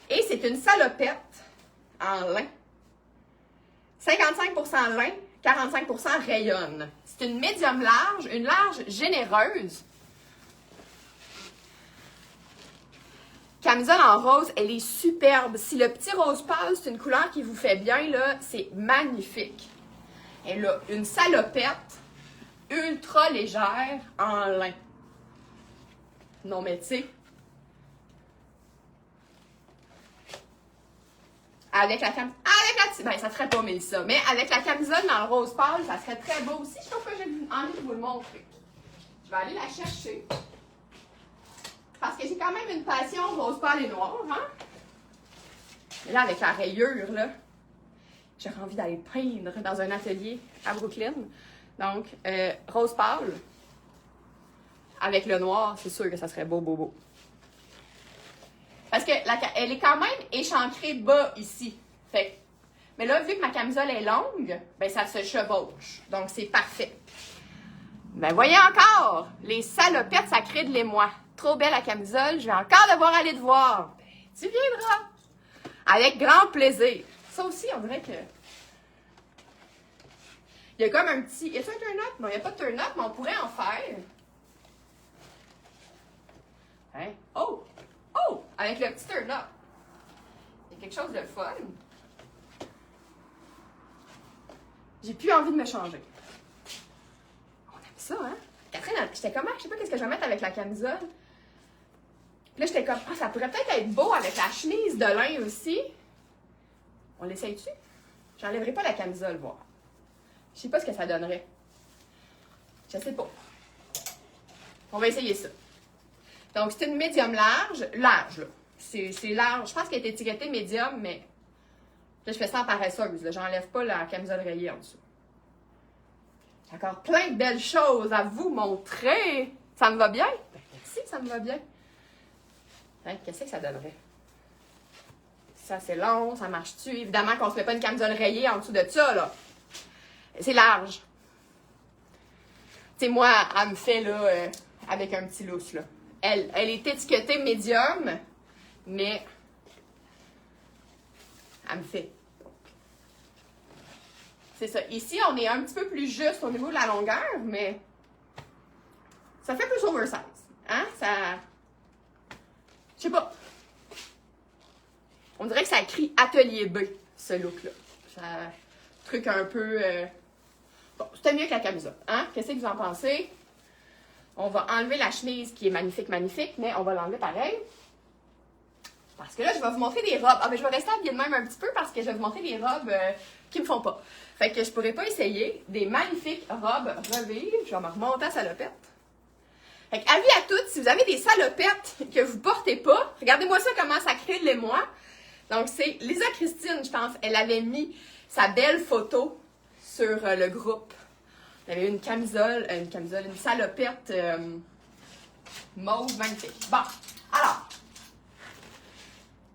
Et c'est une salopette en lin. 55% lin, 45% rayonne. C'est une médium large, une large généreuse. Camisole en rose, elle est superbe. Si le petit rose pâle, c'est une couleur qui vous fait bien, là, c'est magnifique. Elle a une salopette ultra légère en lin. Non, mais tu sais, avec la camisole, ben ça serait pas Mélissa, mais avec la camisole dans le rose pâle, ça serait très beau aussi, sauf que j'ai envie de vous le montrer. Je vais aller la chercher. Parce que j'ai quand même une passion rose pâle et noir, hein? Mais là, avec la rayure, là, j'aurais envie d'aller peindre dans un atelier à Brooklyn. Donc, rose pâle, avec le noir, c'est sûr que ça serait beau. Parce que elle est quand même échancrée bas ici. Fait, mais là, vu que ma camisole est longue, ben ça se chevauche. Donc, c'est parfait. Ben, voyez encore, les salopettes, ça crée de l'émoi. Trop belle la camisole, je vais encore devoir aller te voir. Ben, tu viendras. Avec grand plaisir. Ça aussi, on dirait que... Il y a comme un petit... Y a-t-il un turn-up? Non, il n'y a pas de turn-up, mais on pourrait en faire. Hein? Oh! Avec le petit turn-up. Il y a quelque chose de fun. J'ai plus envie de me changer. On aime ça, hein? Catherine, j'étais comme, je sais pas qu'est-ce que je vais mettre avec la camisole. Puis là, j'étais comme, ça pourrait peut-être être beau avec la chemise de lin aussi. On l'essaye-tu? J'enlèverai pas la camisole, voir. Je sais pas ce que ça donnerait. Je sais pas. On va essayer ça. Donc, c'est une médium large. Large, là. C'est large. Je pense qu'elle est étiquetée médium, mais là, je fais ça en paresseuse. J'enlève pas la camisole rayée en dessous. J'ai encore plein de belles choses à vous montrer. Ça me va bien? Ben, merci, ça me va bien. Hein, qu'est-ce que ça donnerait? Ça, c'est long, ça marche-tu? Évidemment qu'on se met pas une camisole rayée en dessous de ça, là. C'est large. Tu sais, moi, elle me fait, là, avec un petit lousse, là. Elle est étiquetée médium, mais elle me fait. C'est ça. Ici, on est un petit peu plus juste au niveau de la longueur, mais ça fait plus oversize. Hein? Ça... Je sais pas. On dirait que ça crie Atelier B, ce look-là. Ça... Truc un peu... Bon, c'était mieux que la camisole. Hein? Qu'est-ce que vous en pensez? On va enlever la chemise qui est magnifique, magnifique, mais on va l'enlever pareil. Parce que là, je vais vous montrer des robes. Ah, mais je vais rester habillée de même un petit peu parce que je vais vous montrer des robes qui me font pas. Fait que je pourrais pas essayer des magnifiques robes Revive. Je vais me remonter à salopette. Fait que, avis à toutes, si vous avez des salopettes que vous portez pas, regardez-moi ça comment ça crée de l'émoi. Donc, c'est Lisa Christine, je pense, elle avait mis sa belle photo sur le groupe. Elle avait une camisole, une salopette mauve magnifique. Bon, alors,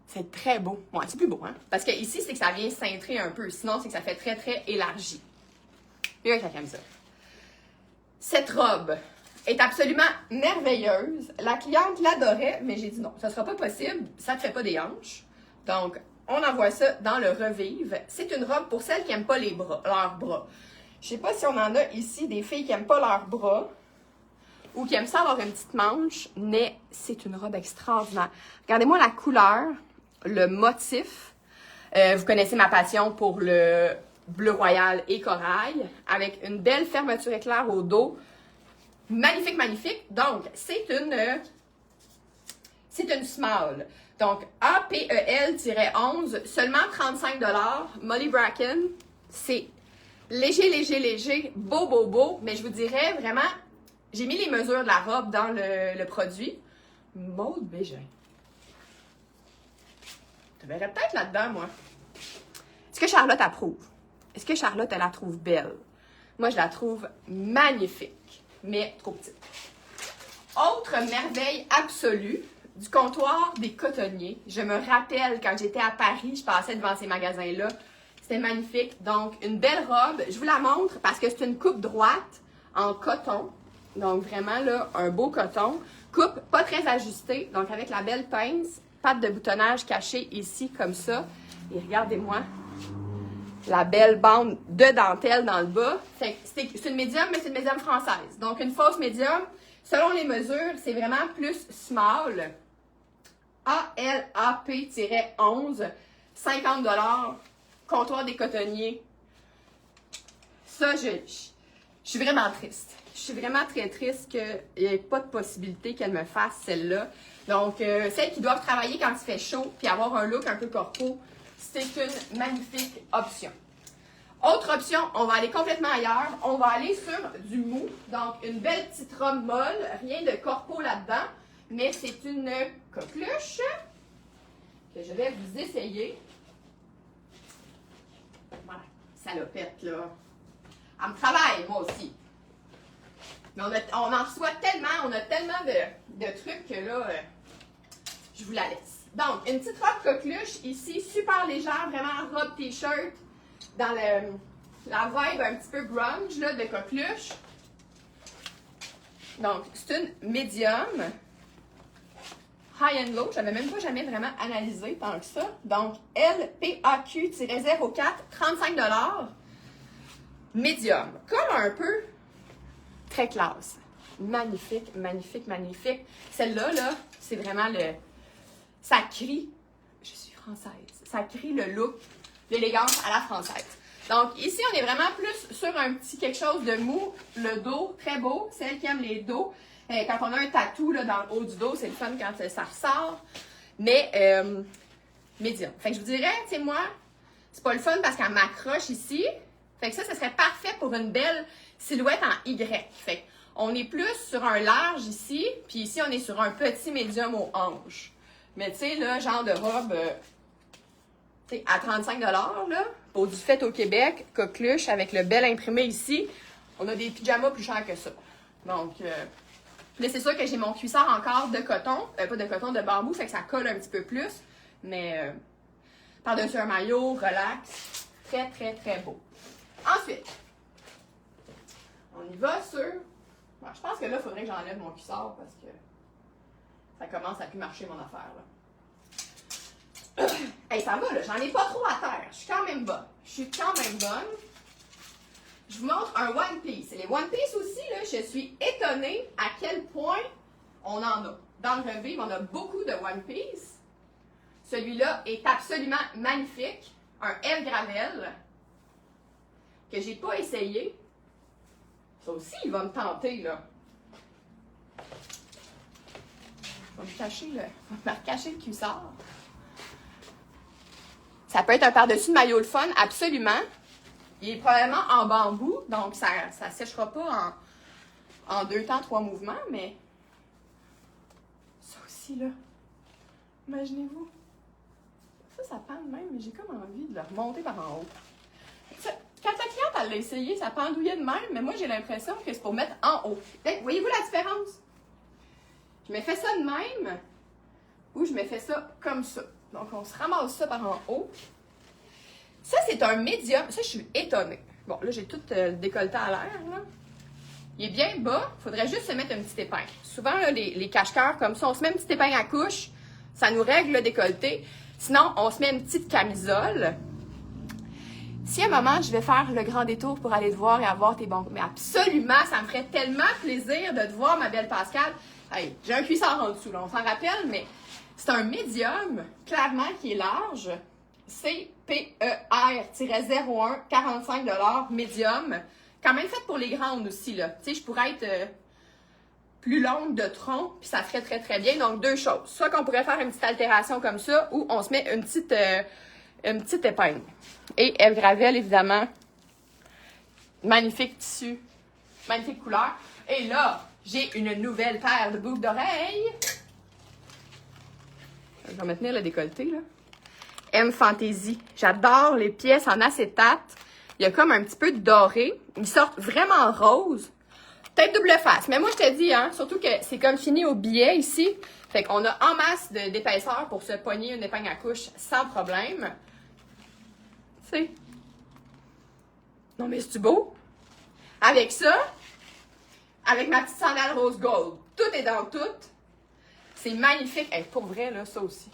c'est très beau. Ouais, c'est plus beau, hein? Parce que ici, c'est que ça vient cintrer un peu. Sinon, c'est que ça fait très, très élargi. Mieux avec la camisole. Cette robe est absolument merveilleuse. La cliente l'adorait, mais j'ai dit non, ça sera pas possible. Ça ne te fait pas des hanches. Donc, on envoie ça dans le Revive. C'est une robe pour celles qui n'aiment pas leurs bras. Je sais pas si on en a ici des filles qui n'aiment pas leurs bras ou qui aiment ça avoir une petite manche, mais c'est une robe extraordinaire. Regardez-moi la couleur, le motif. Vous connaissez ma passion pour le bleu royal et corail, avec une belle fermeture éclair au dos. Magnifique, magnifique. Donc, c'est une small. Donc, APEL-11, seulement 35 $. Molly Bracken, c'est léger, léger, léger, beau, beau, beau. Mais je vous dirais vraiment, j'ai mis les mesures de la robe dans le produit. Maude Bégin. Tu verrais peut-être là-dedans, moi. Est-ce que Charlotte approuve? Est-ce que Charlotte, elle la trouve belle? Moi, je la trouve magnifique, mais trop petite. Autre merveille absolue du comptoir des cotonniers. Je me rappelle quand j'étais à Paris, je passais devant ces magasins-là. C'était magnifique. Donc, une belle robe. Je vous la montre parce que c'est une coupe droite en coton. Donc, vraiment, là, un beau coton. Coupe pas très ajustée. Donc, avec la belle pince. Patte de boutonnage cachée ici, comme ça. Et regardez-moi la belle bande de dentelle dans le bas. C'est une médium, mais c'est une médium française. Donc, une fausse médium. Selon les mesures, c'est vraiment plus small. ALAP-11, 50 $. Comptoir des cotonniers. Ça, je suis vraiment triste. Je suis vraiment très triste qu'il n'y ait pas de possibilité qu'elle me fasse celle-là. Donc, celles qui doivent travailler quand il fait chaud puis avoir un look un peu corpo, c'est une magnifique option. Autre option, on va aller complètement ailleurs. On va aller sur du mou. Donc, une belle petite robe molle. Rien de corpo là-dedans. Mais c'est une coqueluche que je vais vous essayer. Voilà, salopette, là. Elle me travaille, moi aussi. Mais on en reçoit tellement, on a tellement de trucs que là, je vous la laisse. Donc, une petite robe coqueluche ici, super légère, vraiment robe t-shirt, dans la vibe un petit peu grunge, là, de coqueluche. Donc, c'est une médium. High and low, je n'avais même pas jamais vraiment analysé tant que ça. Donc, LPAQ-04, 35 $. Médium. Comme un peu très classe. Magnifique, magnifique, magnifique. Celle-là, là, c'est vraiment le... Ça crie... Je suis française. Ça crie le look, l'élégance à la française. Donc, ici, on est vraiment plus sur un petit quelque chose de mou. Le dos, très beau. Celle qui aime les dos. Quand on a un tatou là, dans le haut du dos, c'est le fun quand ça ressort. Mais, médium. Fait que je vous dirais, tu sais, moi, c'est pas le fun parce qu'elle m'accroche ici. Fait que ça serait parfait pour une belle silhouette en Y. Fait on est plus sur un large ici, puis ici, on est sur un petit médium aux hanches. Mais tu sais, là, genre de robe, tu sais, à 35 $, là, pour du fait au Québec, coqueluche, avec le bel imprimé ici, on a des pyjamas plus chers que ça. Donc, là, c'est sûr que j'ai mon cuissard encore de coton, pas de coton, de bambou, fait que ça colle un petit peu plus. Mais par-dessus un maillot, relax. Très, très, très beau. Ensuite, on y va sur... Bon, je pense que là, il faudrait que j'enlève mon cuissard parce que ça commence à plus marcher mon affaire, là. Hey, ça va, là. J'en ai pas trop à terre. Je suis quand même bonne. Je suis quand même bonne. Je vous montre un One Piece. Les One Piece aussi, là, je suis étonnée à quel point on en a. Dans le revivre, on a beaucoup de One Piece. Celui-là est absolument magnifique. Un L Gravel que j'ai pas essayé. Ça aussi, il va me tenter, là. Je vais me cacher le cuissard. Ça peut être un par-dessus de maillot de fun, absolument. Il est probablement en bambou, donc ça ne séchera pas en 2 temps, 3 mouvements, mais ça aussi, là, imaginez-vous. Ça pend de même, mais j'ai comme envie de le remonter par en haut. Quand la cliente, elle l'a essayé, ça pendouillait de même, mais moi, j'ai l'impression que c'est pour mettre en haut. Voyez-vous la différence? Je me fais ça de même, ou je me fais ça comme ça. Donc, on se ramasse ça par en haut. Ça, c'est un médium. Ça, je suis étonnée. Bon, là, j'ai tout le décolleté à l'air, là. Il est bien bas. Il faudrait juste se mettre une petite épingle. Souvent, là, les cache-cœurs comme ça, on se met une petite épingle à couche. Ça nous règle le décolleté. Sinon, on se met une petite camisole. Si à un moment, je vais faire le grand détour pour aller te voir et avoir tes bons... Mais absolument, ça me ferait tellement plaisir de te voir, ma belle Pascale. Hey, j'ai un cuissard en dessous, là, on s'en rappelle, mais c'est un médium, clairement, qui est large. CPER-01, 45 $, médium. Quand même fait pour les grandes aussi, là. Tu sais, je pourrais être plus longue de tronc, puis ça ferait très, très bien. Donc, 2 choses. Soit qu'on pourrait faire une petite altération comme ça, ou on se met une petite épingle. Et L Gravel, évidemment. Magnifique tissu. Magnifique couleur. Et là, j'ai une nouvelle paire de boucles d'oreilles. Je vais me tenir le décolleté, là. M Fantasy. J'adore les pièces en acétate. Il y a comme un petit peu de doré. Ils sortent vraiment roses. Peut-être double face. Mais moi, je te dis, hein, surtout que c'est comme fini au billet ici. Fait qu'on a en masse d'épaisseur pour se pogner une épingle à couche sans problème. Tu sais. Non, mais c'est-tu beau? Avec ça, avec ma petite sandale rose gold. Tout est dans tout. C'est magnifique. Hey, pour vrai, là, ça aussi.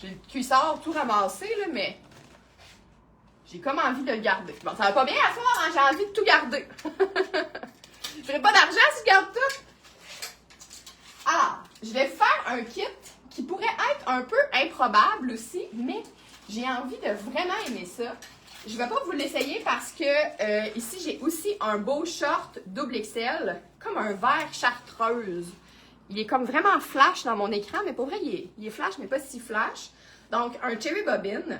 J'ai le cuissard tout ramassé, là, mais j'ai comme envie de le garder. Bon, ça va pas bien à soir, hein? J'ai envie de tout garder. Je n'aurai pas d'argent si je garde tout. Alors, je vais faire un kit qui pourrait être un peu improbable aussi, mais j'ai envie de vraiment aimer ça. Je ne vais pas vous l'essayer parce que ici, j'ai aussi un beau short double XL, comme un vert chartreuse. Il est comme vraiment flash dans mon écran, mais pour vrai, il est flash, mais pas si flash. Donc, un Cherry Bobbin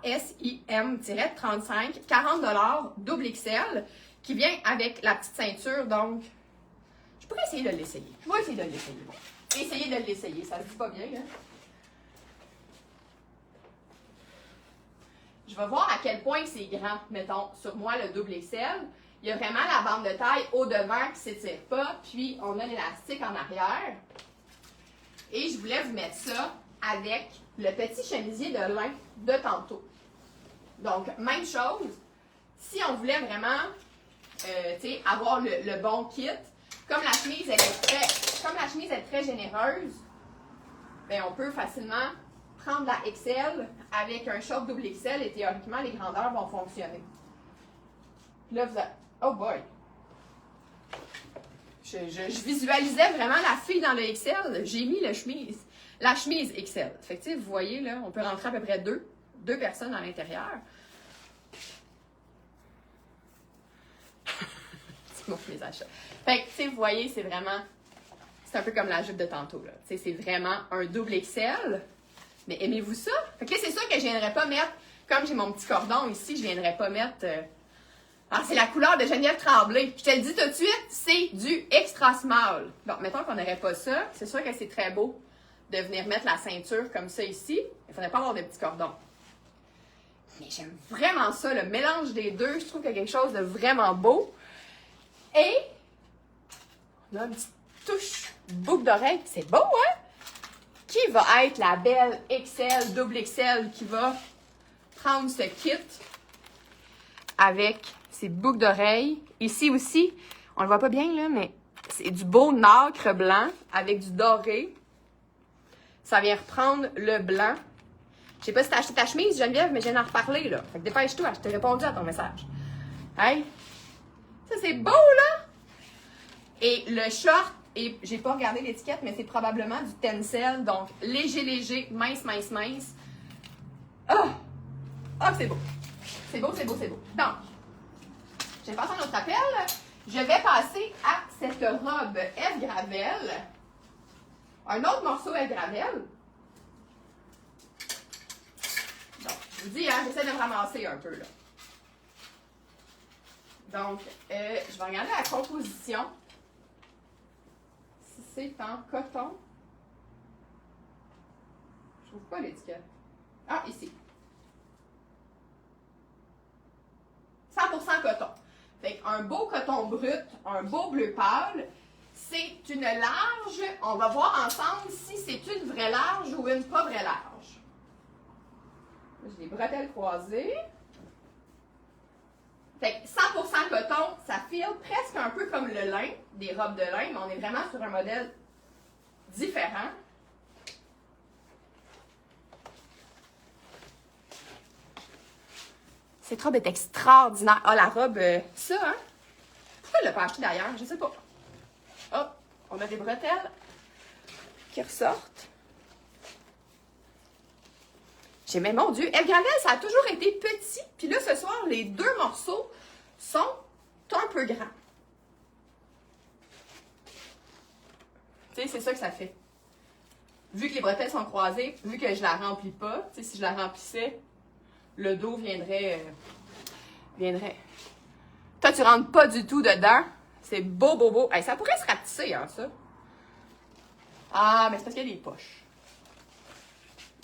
ASIM-35, 40 $, double XL, qui vient avec la petite ceinture. Donc, je pourrais essayer de l'essayer. Je vais essayer de l'essayer. Essayer de l'essayer, ça se dit pas bien, hein? Je vais voir à quel point c'est grand, mettons, sur moi, le double XL. Il y a vraiment la bande de taille au devant qui ne s'étire pas, puis on a l'élastique en arrière. Et je voulais vous mettre ça avec le petit chemisier de lin de tantôt. Donc, même chose, si on voulait vraiment avoir le bon kit, comme la chemise elle est très généreuse, ben, on peut facilement prendre la XL avec un short double XL et théoriquement, les grandeurs vont fonctionner. Là, vous avez... Oh boy! Je visualisais vraiment la fille dans le XL. J'ai mis la chemise XL. Fait que, vous voyez, là, on peut rentrer à peu près deux personnes à l'intérieur. C'est mon mes achats. Fait que, vous voyez, c'est vraiment... C'est un peu comme la jupe de tantôt, là. C'est vraiment un double XL. Mais aimez-vous ça? Fait que là, c'est sûr que je viendrais pas mettre... Comme j'ai mon petit cordon ici, je viendrais pas mettre... Ah, c'est la couleur de Geneviève Tremblay. Je te le dis tout de suite, c'est du extra small. Bon, mettons qu'on n'aurait pas ça. C'est sûr que c'est très beau de venir mettre la ceinture comme ça ici. Il ne faudrait pas avoir de petits cordons. Mais j'aime vraiment ça, le mélange des deux. Je trouve qu'il y a quelque chose de vraiment beau. Et on a une petite touche boucle d'oreille. C'est beau, hein? qui va être la belle XL, double XL qui va prendre ce kit avec ses boucles d'oreilles. Ici aussi, on le voit pas bien là, mais c'est du beau nacre blanc avec du doré. Ça vient reprendre le blanc. Je sais pas si t'as acheté ta chemise, Geneviève, mais je viens d'en reparler, là. Fait que dépêche-toi, je t'ai répondu à ton message. Hey! Ça, c'est beau, là! Et le short, et j'ai pas regardé l'étiquette, mais c'est probablement du tencel, donc léger, mince. Oh! Oh, c'est beau! C'est beau. Donc, je vais passer un autre appel. Je vais passer à cette robe F. Gravel. Un autre morceau F. Gravel. Donc, je vous dis, hein, j'essaie de me ramasser un peu, là. Donc, je vais regarder la composition. Si c'est en coton. Je trouve pas l'étiquette. Ah, ici. 100% coton. Fait un beau coton brut, un beau bleu pâle. C'est une large. On va voir ensemble si c'est une vraie large ou une pas vraie large. J'ai des bretelles croisées. Fait que 100% coton, ça file presque un peu comme le lin, des robes de lin, mais on est vraiment sur un modèle différent. Cette robe est extraordinaire. Ah, la robe, ça, hein? Pourquoi elle l'a pas acheté d'ailleurs? Je sais pas. Oh, on a des bretelles qui ressortent. Mais mon Dieu, F. Gravel, ça a toujours été petit. Puis là, ce soir, les deux morceaux sont un peu grands. Tu sais, c'est ça que ça fait. Vu que les bretelles sont croisées, vu que je la remplis pas, tu sais, si je la remplissais, le dos viendrait. Toi, tu rentres pas du tout dedans. C'est beau. Hey, ça pourrait se rapetisser, hein, ça. Ah, mais c'est parce qu'il y a des poches.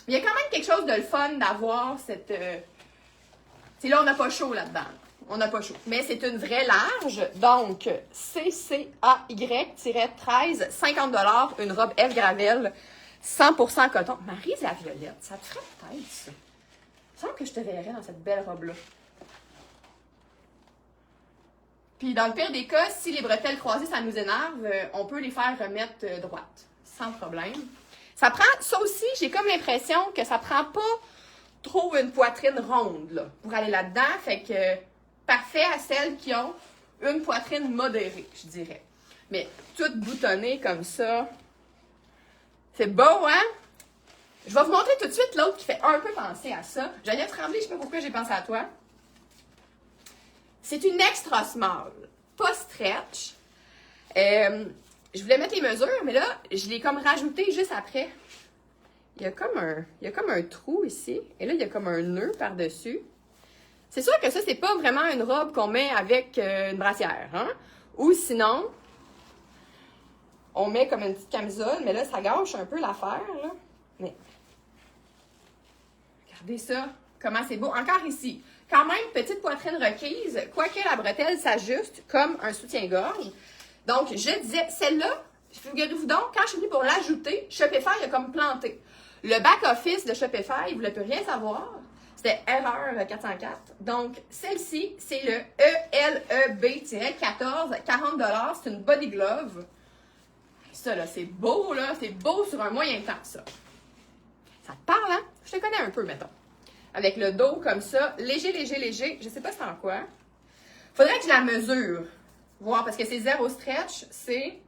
Il y a quand même quelque chose de le fun d'avoir cette... Tu sais, là, on n'a pas chaud là-dedans. On n'a pas chaud. Mais c'est une vraie large. Donc, CCAY-13, 50 $, une robe F. Gravel, 100% coton. Maryse la Violette, ça te ferait peut-être ça. Il me semble que je te verrais dans cette belle robe-là. Puis, dans le pire des cas, si les bretelles croisées, ça nous énerve, on peut les faire remettre droites. Sans problème. Ça prend, ça aussi, j'ai comme l'impression que ça prend pas trop une poitrine ronde là, pour aller là-dedans. Fait que parfait à celles qui ont une poitrine modérée, je dirais. Mais toute boutonnée comme ça, c'est beau, hein? Je vais vous montrer tout de suite l'autre qui fait un peu penser à ça. Geneviève Tremblay, je sais pas pourquoi j'ai pensé à toi. C'est une extra small, pas stretch. Je voulais mettre les mesures, mais là, je l'ai comme rajouté juste après. Il y a comme un trou ici. Et là, il y a comme un nœud par-dessus. C'est sûr que ça, c'est pas vraiment une robe qu'on met avec une brassière. Hein? Ou sinon, on met comme une petite camisole, mais là, ça gâche un peu l'affaire. Là. Mais regardez ça, comment c'est beau. Encore ici, quand même, petite poitrine requise, quoique la bretelle s'ajuste comme un soutien-gorge. Donc, je disais, celle-là, figurez-vous donc, quand je suis venue pour l'ajouter, Shopify a comme planté. Le back-office de Shopify, il ne voulait plus rien savoir. C'était erreur 404. Donc, celle-ci, c'est le ELEB-14, 40 $. C'est une body glove. Ça, là, c'est beau, là. C'est beau sur un moyen temps, ça. Ça te parle, hein? Je te connais un peu, mettons. Avec le dos comme ça, léger. Je sais pas c'est en quoi. Faudrait que je la mesure. Voir, parce que c'est zéro stretch, c'est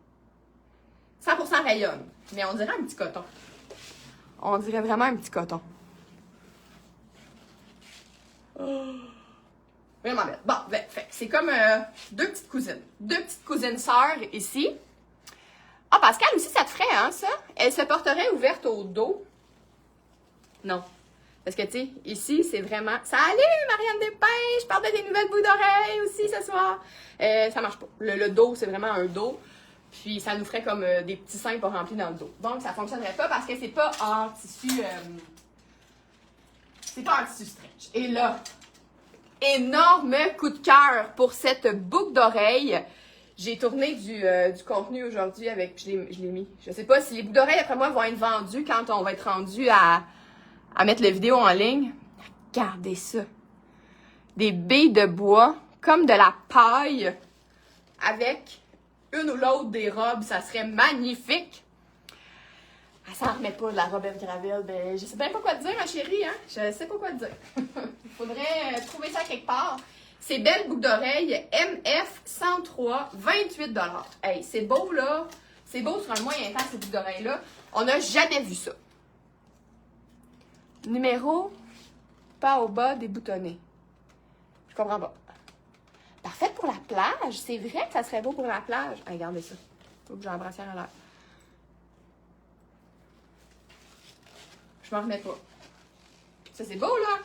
100% rayon. Mais on dirait un petit coton. On dirait vraiment un petit coton. Oh. Vraiment belle. Bon, ben, c'est comme deux petites cousines. Deux petites cousines sœurs ici. Ah, Pascal aussi, ça te ferait, hein, ça? Elle se porterait ouverte au dos. Non. Parce que, tu sais, ici, c'est vraiment... Salut, Marianne Despins! Je parle de des nouvelles boucles d'oreilles aussi ce soir. Ça marche pas. Le dos, c'est vraiment un dos. Puis, ça nous ferait comme des petits seins pas remplis dans le dos. Donc, ça fonctionnerait pas parce que c'est pas en tissu... c'est pas en tissu stretch. Et là, énorme coup de cœur pour cette boucle d'oreille. J'ai tourné du contenu aujourd'hui avec, je l'ai mis. Je sais pas si les boucles d'oreilles, après moi, vont être vendus quand on va être rendu à mettre la vidéo en ligne. Regardez ça. Des billes de bois, comme de la paille, avec une ou l'autre des robes. Ça serait magnifique. Elle s'en remet pas de la robe Eve Graville. Ben, je sais même pas quoi te dire, ma chérie. Hein? Je sais pas quoi te dire. Il faudrait trouver ça quelque part. Ces belles boucles d'oreilles MF103, 28 $. Hey, c'est beau, là. C'est beau sur un moyen temps, ces boucles d'oreilles-là. On n'a jamais vu ça. Numéro, pas au bas, déboutonné. Je comprends pas. Parfait pour la plage. C'est vrai que ça serait beau pour la plage. Hey, regardez ça. Faut que j'ai un brassière à l'air. Je m'en remets pas. Ça, c'est beau, là.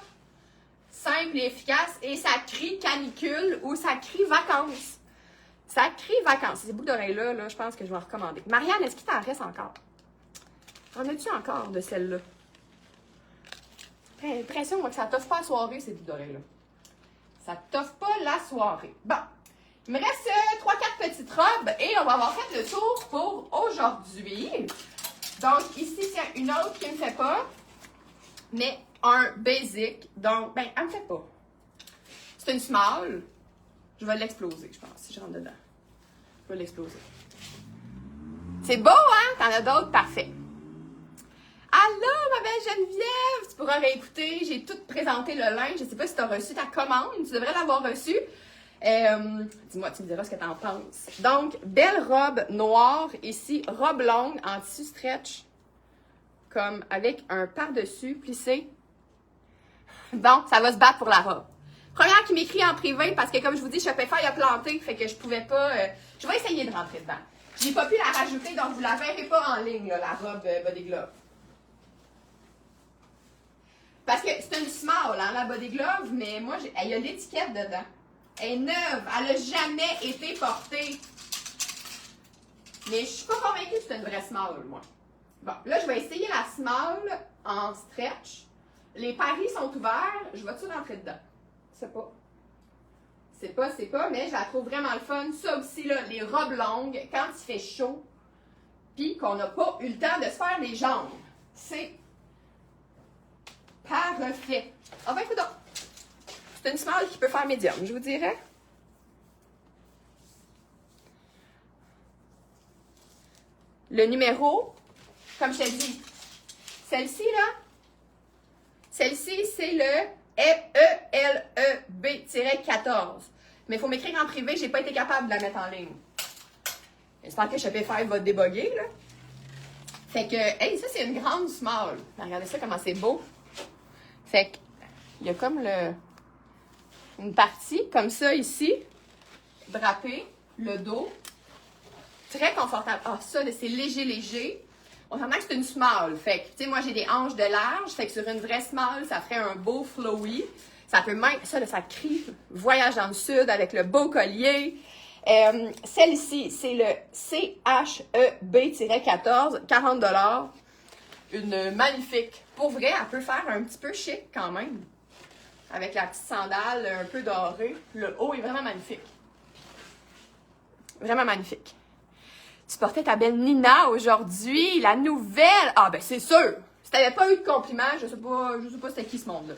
Simple et efficace. Et ça crie canicule ou ça crie vacances. Ça crie vacances. Ces boucles d'oreilles-là, là, je pense que je vais en recommander. Marianne, est-ce qu'il t'en reste encore? En as-tu encore de celle-là? J'ai l'impression, moi, que ça t'offre pas la soirée, ces boucles d'oreilles-là. Ça t'offre pas la soirée. Bon. Il me reste 3-4 petites robes et on va avoir fait le tour pour aujourd'hui. Donc, ici, c'est une autre qui ne me fait pas, mais un basic. Donc, ben, elle me fait pas. C'est une small. Je vais l'exploser, je pense, si je rentre dedans. Je vais l'exploser. C'est beau, hein? T'en as d'autres? Parfait. Allô, ma belle Geneviève! Tu pourras réécouter. J'ai tout présenté le linge. Je ne sais pas si tu as reçu ta commande. Tu devrais l'avoir reçue. Dis-moi, tu me diras ce que tu en penses. Donc, belle robe noire ici. Robe longue en tissu stretch. Comme avec un par-dessus plissé. Bon, ça va se battre pour la robe. Première qui m'écrit en privé parce que, comme je vous dis, Shopify a planté. Fait que je pouvais pas... je vais essayer de rentrer dedans. J'ai pas pu la rajouter, donc vous la verrez pas en ligne, là, la robe Body Glove. Parce que c'est une small, hein, la Body Glove, mais moi, il y a l'étiquette dedans. Elle est neuve, elle n'a jamais été portée. Mais je suis pas convaincue que c'est une vraie small, moi. Bon, là, je vais essayer la small en stretch. Les paris sont ouverts. Je vais-tu rentrer dedans? C'est pas, mais je la trouve vraiment le fun. Ça aussi, là, les robes longues, quand il fait chaud, puis qu'on n'a pas eu le temps de se faire les jambes. C'est parfait. Ah ben, écoute, c'est une small qui peut faire médium, je vous dirais. Le numéro, comme je t'ai dit, celle-ci, là, celle-ci, c'est le ELEB-14. Mais il faut m'écrire en privé, j'ai pas été capable de la mettre en ligne. J'espère que Shopify va déboguer, là. Fait que, hey, ça, c'est une grande small. Regardez ça, comment c'est beau. Fait que, il y a comme une partie, comme ça, ici, drapée, le dos. Très confortable. Ah, ça, c'est léger, léger. On s'entend que c'est une small. Fait que, tu sais, moi, j'ai des hanches de large. Fait que sur une vraie small, ça ferait un beau flowy. Ça peut même, ça, là, ça crie voyage dans le sud avec le beau collier. Celle-ci, c'est le CHEB-14, 40 $. Une magnifique. Pour vrai, elle peut faire un petit peu chic quand même. Avec la petite sandale un peu dorée. Le haut est vraiment magnifique. Vraiment magnifique. Tu portais ta belle Nina aujourd'hui, la nouvelle. Ah, ben c'est sûr. Si t'avais pas eu de compliment, je sais pas c'était qui ce monde-là.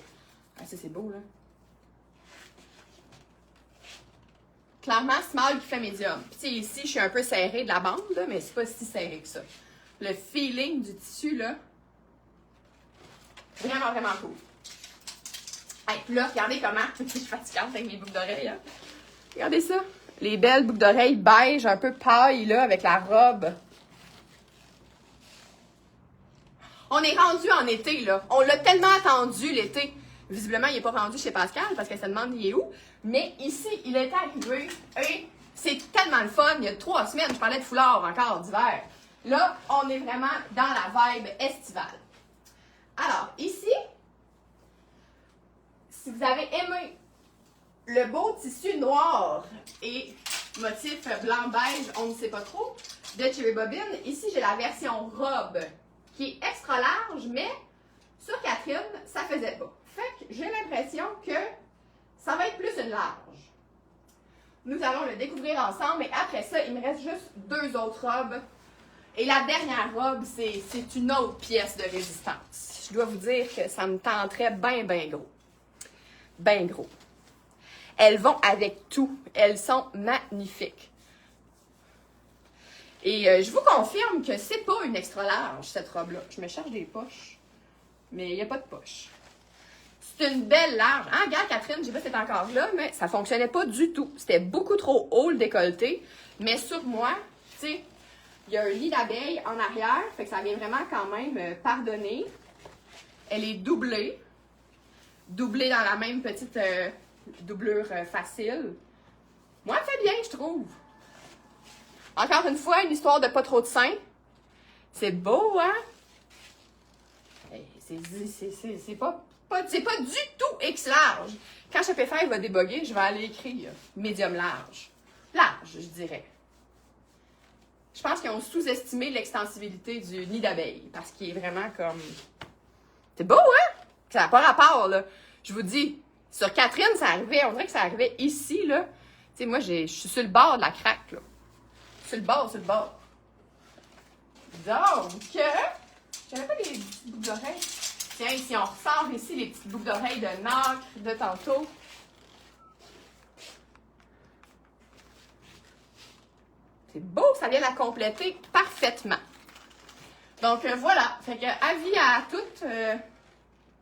Ah, ça, c'est beau, là. Clairement, small qui fait médium. Puis, tu sais, ici, je suis un peu serrée de la bande, là, mais c'est pas si serré que ça. Le feeling du tissu, là, vraiment, vraiment cool. Hey, puis là, regardez comment je suis fatigante avec mes boucles d'oreilles. Hein. Regardez ça. Les belles boucles d'oreilles beige, un peu paille, là, avec la robe. On est rendu en été, là. On l'a tellement attendu, l'été. Visiblement, il n'est pas rendu chez Pascal parce qu'elle se demande il est où. Mais ici, il est arrivé et c'est tellement le fun. Il y a 3 semaines, je parlais de foulard encore d'hiver. Là, on est vraiment dans la vibe estivale. Alors, ici, si vous avez aimé le beau tissu noir et motif blanc-beige, on ne sait pas trop, de Cherry Bobbin, ici, j'ai la version robe qui est extra large, mais sur Catherine, ça faisait pas. Fait que j'ai l'impression que ça va être plus une large. Nous allons le découvrir ensemble. Et après ça, il me reste juste 2 autres robes. Et la dernière robe, c'est une autre pièce de résistance. Je dois vous dire que ça me tenterait bien gros. Bien gros. Elles vont avec tout. Elles sont magnifiques. Et je vous confirme que c'est pas une extra large, cette robe-là. Je me cherche des poches, mais il n'y a pas de poche. C'est une belle large. Ah, regarde, Catherine, je sais pas si c'est encore là, mais ça fonctionnait pas du tout. C'était beaucoup trop haut le décolleté. Mais sur moi, tu sais, il y a un lit d'abeilles en arrière, fait que ça vient vraiment quand même pardonner. Elle est doublée. Doublée dans la même petite doublure facile. Moi, elle fait bien, je trouve. Encore une fois, une histoire de pas trop de seins. C'est beau, hein? C'est pas du tout X large. Quand Shopify va déboguer, je vais aller écrire médium large. Large, je dirais. Je pense qu'ils ont sous-estimé l'extensibilité du nid d'abeille. Parce qu'il est vraiment comme... C'est beau, hein? Ça n'a pas rapport, là. Je vous dis, sur Catherine, ça arrivait, on dirait que ça arrivait ici, là. Tu sais, moi, je suis sur le bord de la craque, là. Sur le bord. Donc, j'avais pas les petites boucles d'oreilles. Tiens, si on ressort ici les petites boucles d'oreilles de nacre de tantôt. C'est beau, ça vient la compléter parfaitement. Donc, voilà. Fait que, avis à toutes.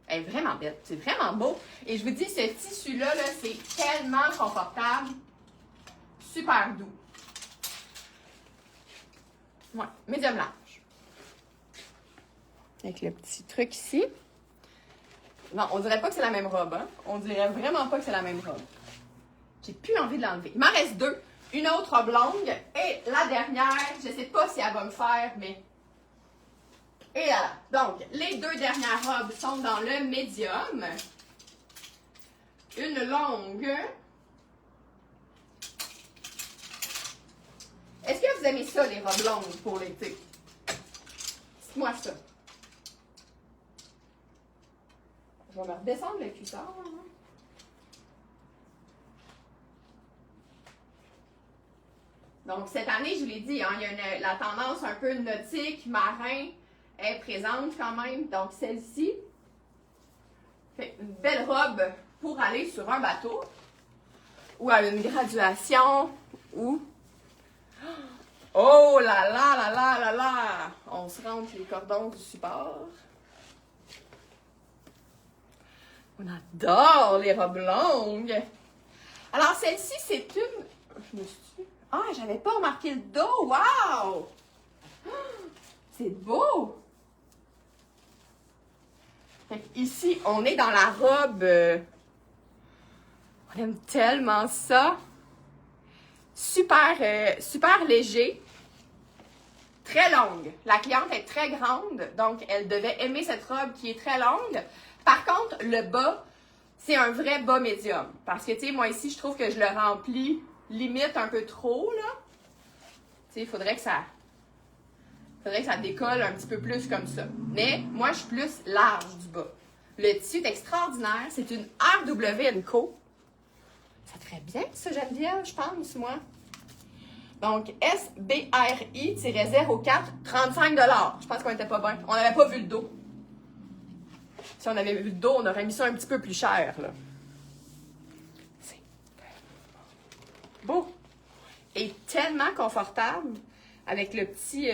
Elle est vraiment belle. C'est vraiment beau. Et je vous dis, ce tissu-là, là, c'est tellement confortable. Super doux. Ouais, médium large. Avec le petit truc ici. Non, on dirait pas que c'est la même robe, hein? On dirait vraiment pas que c'est la même robe. J'ai plus envie de l'enlever. Il m'en reste 2. Une autre robe longue. Et la dernière, je sais pas si elle va me faire, mais... Et là. Donc, les 2 dernières robes sont dans le médium. Une longue. Est-ce que vous aimez ça, les robes longues pour l'été? Dites-moi ça. Je vais me redescendre le cuissard. Donc, cette année, je vous l'ai dit, hein, il y a la tendance un peu nautique, marin, est présente quand même. Donc, celle-ci, fait une belle robe pour aller sur un bateau ou à une graduation ou... Oh là là là là là là! On se rentre les cordons du support. On adore les robes longues. Alors, celle-ci, c'est une... Je me suis... Ah, j'avais pas remarqué le dos! Wow! C'est beau! Fait ici, on est dans la robe... On aime tellement ça. Super léger. Très longue. La cliente est très grande, donc elle devait aimer cette robe qui est très longue. Par contre, le bas, c'est un vrai bas médium. Parce que, tu sais, moi ici, je trouve que je le remplis limite un peu trop, là. Tu sais, il faudrait que ça décolle un petit peu plus comme ça. Mais moi, je suis plus large du bas. Le tissu est extraordinaire. C'est une RW & Co. Ça te ferait bien, ça, Geneviève, je pense, moi. Donc, SBRI-04, 35 $. Je pense qu'on n'était pas bien. On n'avait pas vu le dos. Si on avait vu le dos, on aurait mis ça un petit peu plus cher, là. C'est beau. Et tellement confortable avec le petit...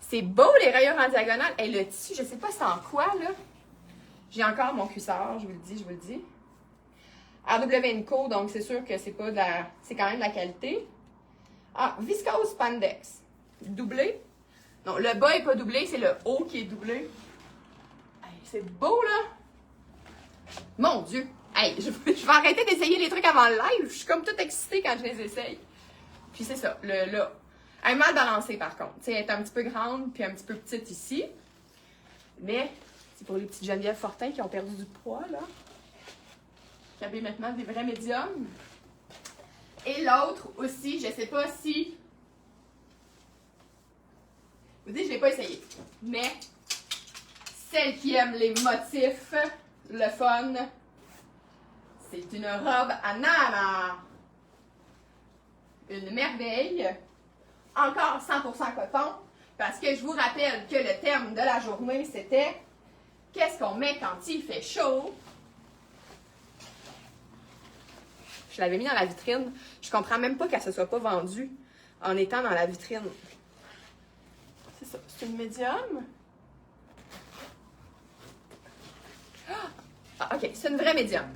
C'est beau, les rayures en diagonale. Et le tissu, je ne sais pas c'est en quoi, là. J'ai encore mon cuissard, je vous le dis. RW & Co, donc c'est sûr que c'est pas de la... C'est quand même de la qualité. Ah, viscose spandex. Doublé. Non, le bas n'est pas doublé, c'est le haut qui est doublé. Hey, c'est beau, là. Mon Dieu. Hey, je vais arrêter d'essayer les trucs avant le live. Je suis comme toute excitée quand je les essaye. Puis c'est ça, là. Elle est mal balancée, par contre. Tu sais, elle est un petit peu grande, puis un petit peu petite ici. Mais, c'est pour les petites Geneviève Fortin qui ont perdu du poids, là. Qui avait maintenant des vrais médiums. Et l'autre aussi, je ne sais pas si... Je vous dis, je ne l'ai pas essayé. Mais, celle qui aime les motifs, le fun, c'est une robe à nana. une merveille. Encore 100% coton, parce que je vous rappelle que le thème de la journée, c'était qu'est-ce qu'on met quand il fait chaud? Je l'avais mis dans la vitrine. Je comprends même pas qu'elle ne se soit pas vendue en étant dans la vitrine. C'est ça. C'est une médium. Ah, ok, c'est une vraie médium.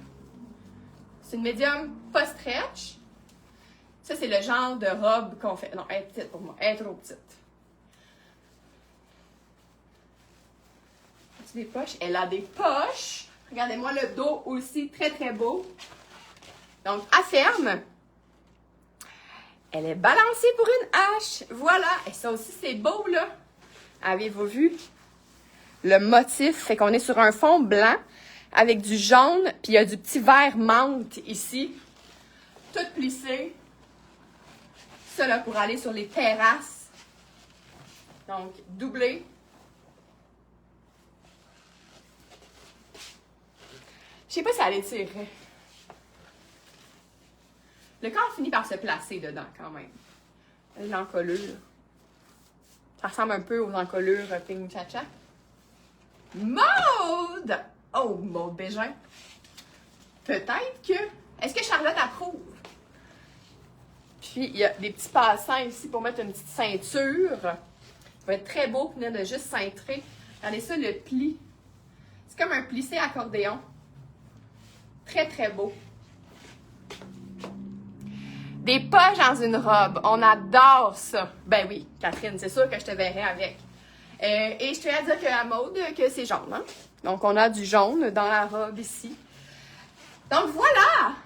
C'est une médium pas stretch. Ça, c'est le genre de robe qu'on fait. Non, elle est petite pour moi. Elle est trop petite. As-tu des poches? Elle a des poches. Regardez-moi le dos aussi, très très beau. Donc, à ferme. Elle est balancée pour une hache. Voilà. Et ça aussi, c'est beau, là. Avez-vous vu? Le motif fait qu'on est sur un fond blanc avec du jaune, puis il y a du petit vert menthe ici. Tout plissé. Ça, là, pour aller sur les terrasses. Donc, doublé. Je sais pas si elle étirerait. Le corps finit par se placer dedans, quand même. L'encolure. Ça ressemble un peu aux encolures Pink Chacha. Maude! Oh, Maude Bégin. Peut-être que... Est-ce que Charlotte approuve? Puis, il y a des petits passants ici pour mettre une petite ceinture. Ça va être très beau pour venir de juste cintrer. Regardez ça, le pli. C'est comme un plissé accordéon. Très, très beau. Des poches dans une robe. On adore ça. Ben oui, Catherine, c'est sûr que je te verrai avec. Et je tiens à dire que à Maude, que c'est jaune. Hein? Donc, on a du jaune dans la robe ici. Donc, voilà!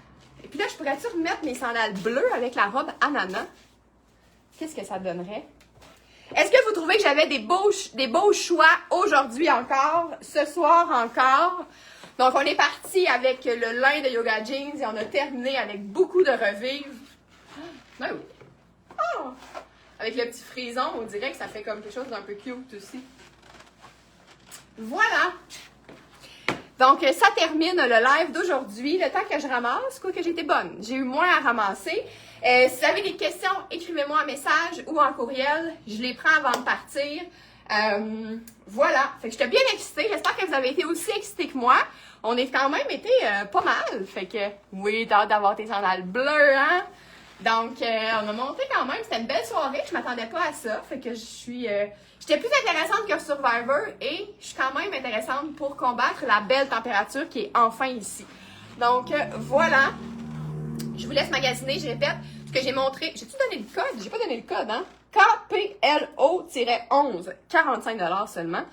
Et puis là, je pourrais-tu remettre mes sandales bleues avec la robe ananas? Qu'est-ce que ça donnerait? Est-ce que vous trouvez que j'avais des beaux choix aujourd'hui encore, ce soir encore? Donc, on est parti avec le lin de Yoga Jeans et on a terminé avec beaucoup de revives. Ben oui. Oh! Avec le petit frison, on dirait que ça fait comme quelque chose d'un peu cute aussi. Voilà! Donc, ça termine le live d'aujourd'hui. Le temps que je ramasse, quoi que j'ai été bonne. J'ai eu moins à ramasser. Si vous avez des questions, écrivez-moi un message ou en courriel. Je les prends avant de partir. Voilà. Fait que j'étais bien excitée. J'espère que vous avez été aussi excités que moi. On est quand même été pas mal. Fait que, oui, t'as hâte d'avoir tes sandales bleues, hein? Donc, on a monté quand même. C'était une belle soirée. Je m'attendais pas à ça. Fait que j'étais plus intéressante que Survivor et je suis quand même intéressante pour combattre la belle température qui est enfin ici. Donc, voilà. Je vous laisse magasiner. Je répète ce que j'ai montré. J'ai-tu donné le code? J'ai pas donné le code, hein? KPLO-11. 45 $ seulement.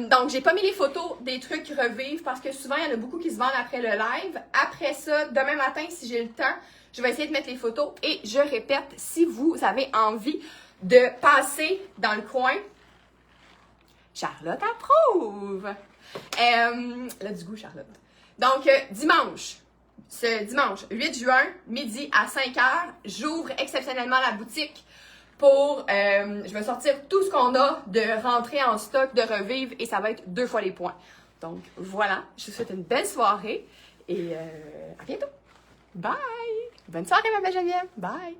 Donc, j'ai pas mis les photos des trucs revivre parce que souvent, il y en a beaucoup qui se vendent après le live. Après ça, demain matin, si j'ai le temps, je vais essayer de mettre les photos. Et je répète, si vous avez envie de passer dans le coin, Charlotte approuve. Elle a du goût, Charlotte. Donc, ce dimanche 8 juin, midi à 5h, j'ouvre exceptionnellement la boutique pour, je vais sortir tout ce qu'on a de rentrer en stock, de revivre, et ça va être 2 fois les points. Donc, voilà, je vous souhaite une belle soirée et à bientôt. Bye! Bonne soirée, ma belle Geneviève. Bye!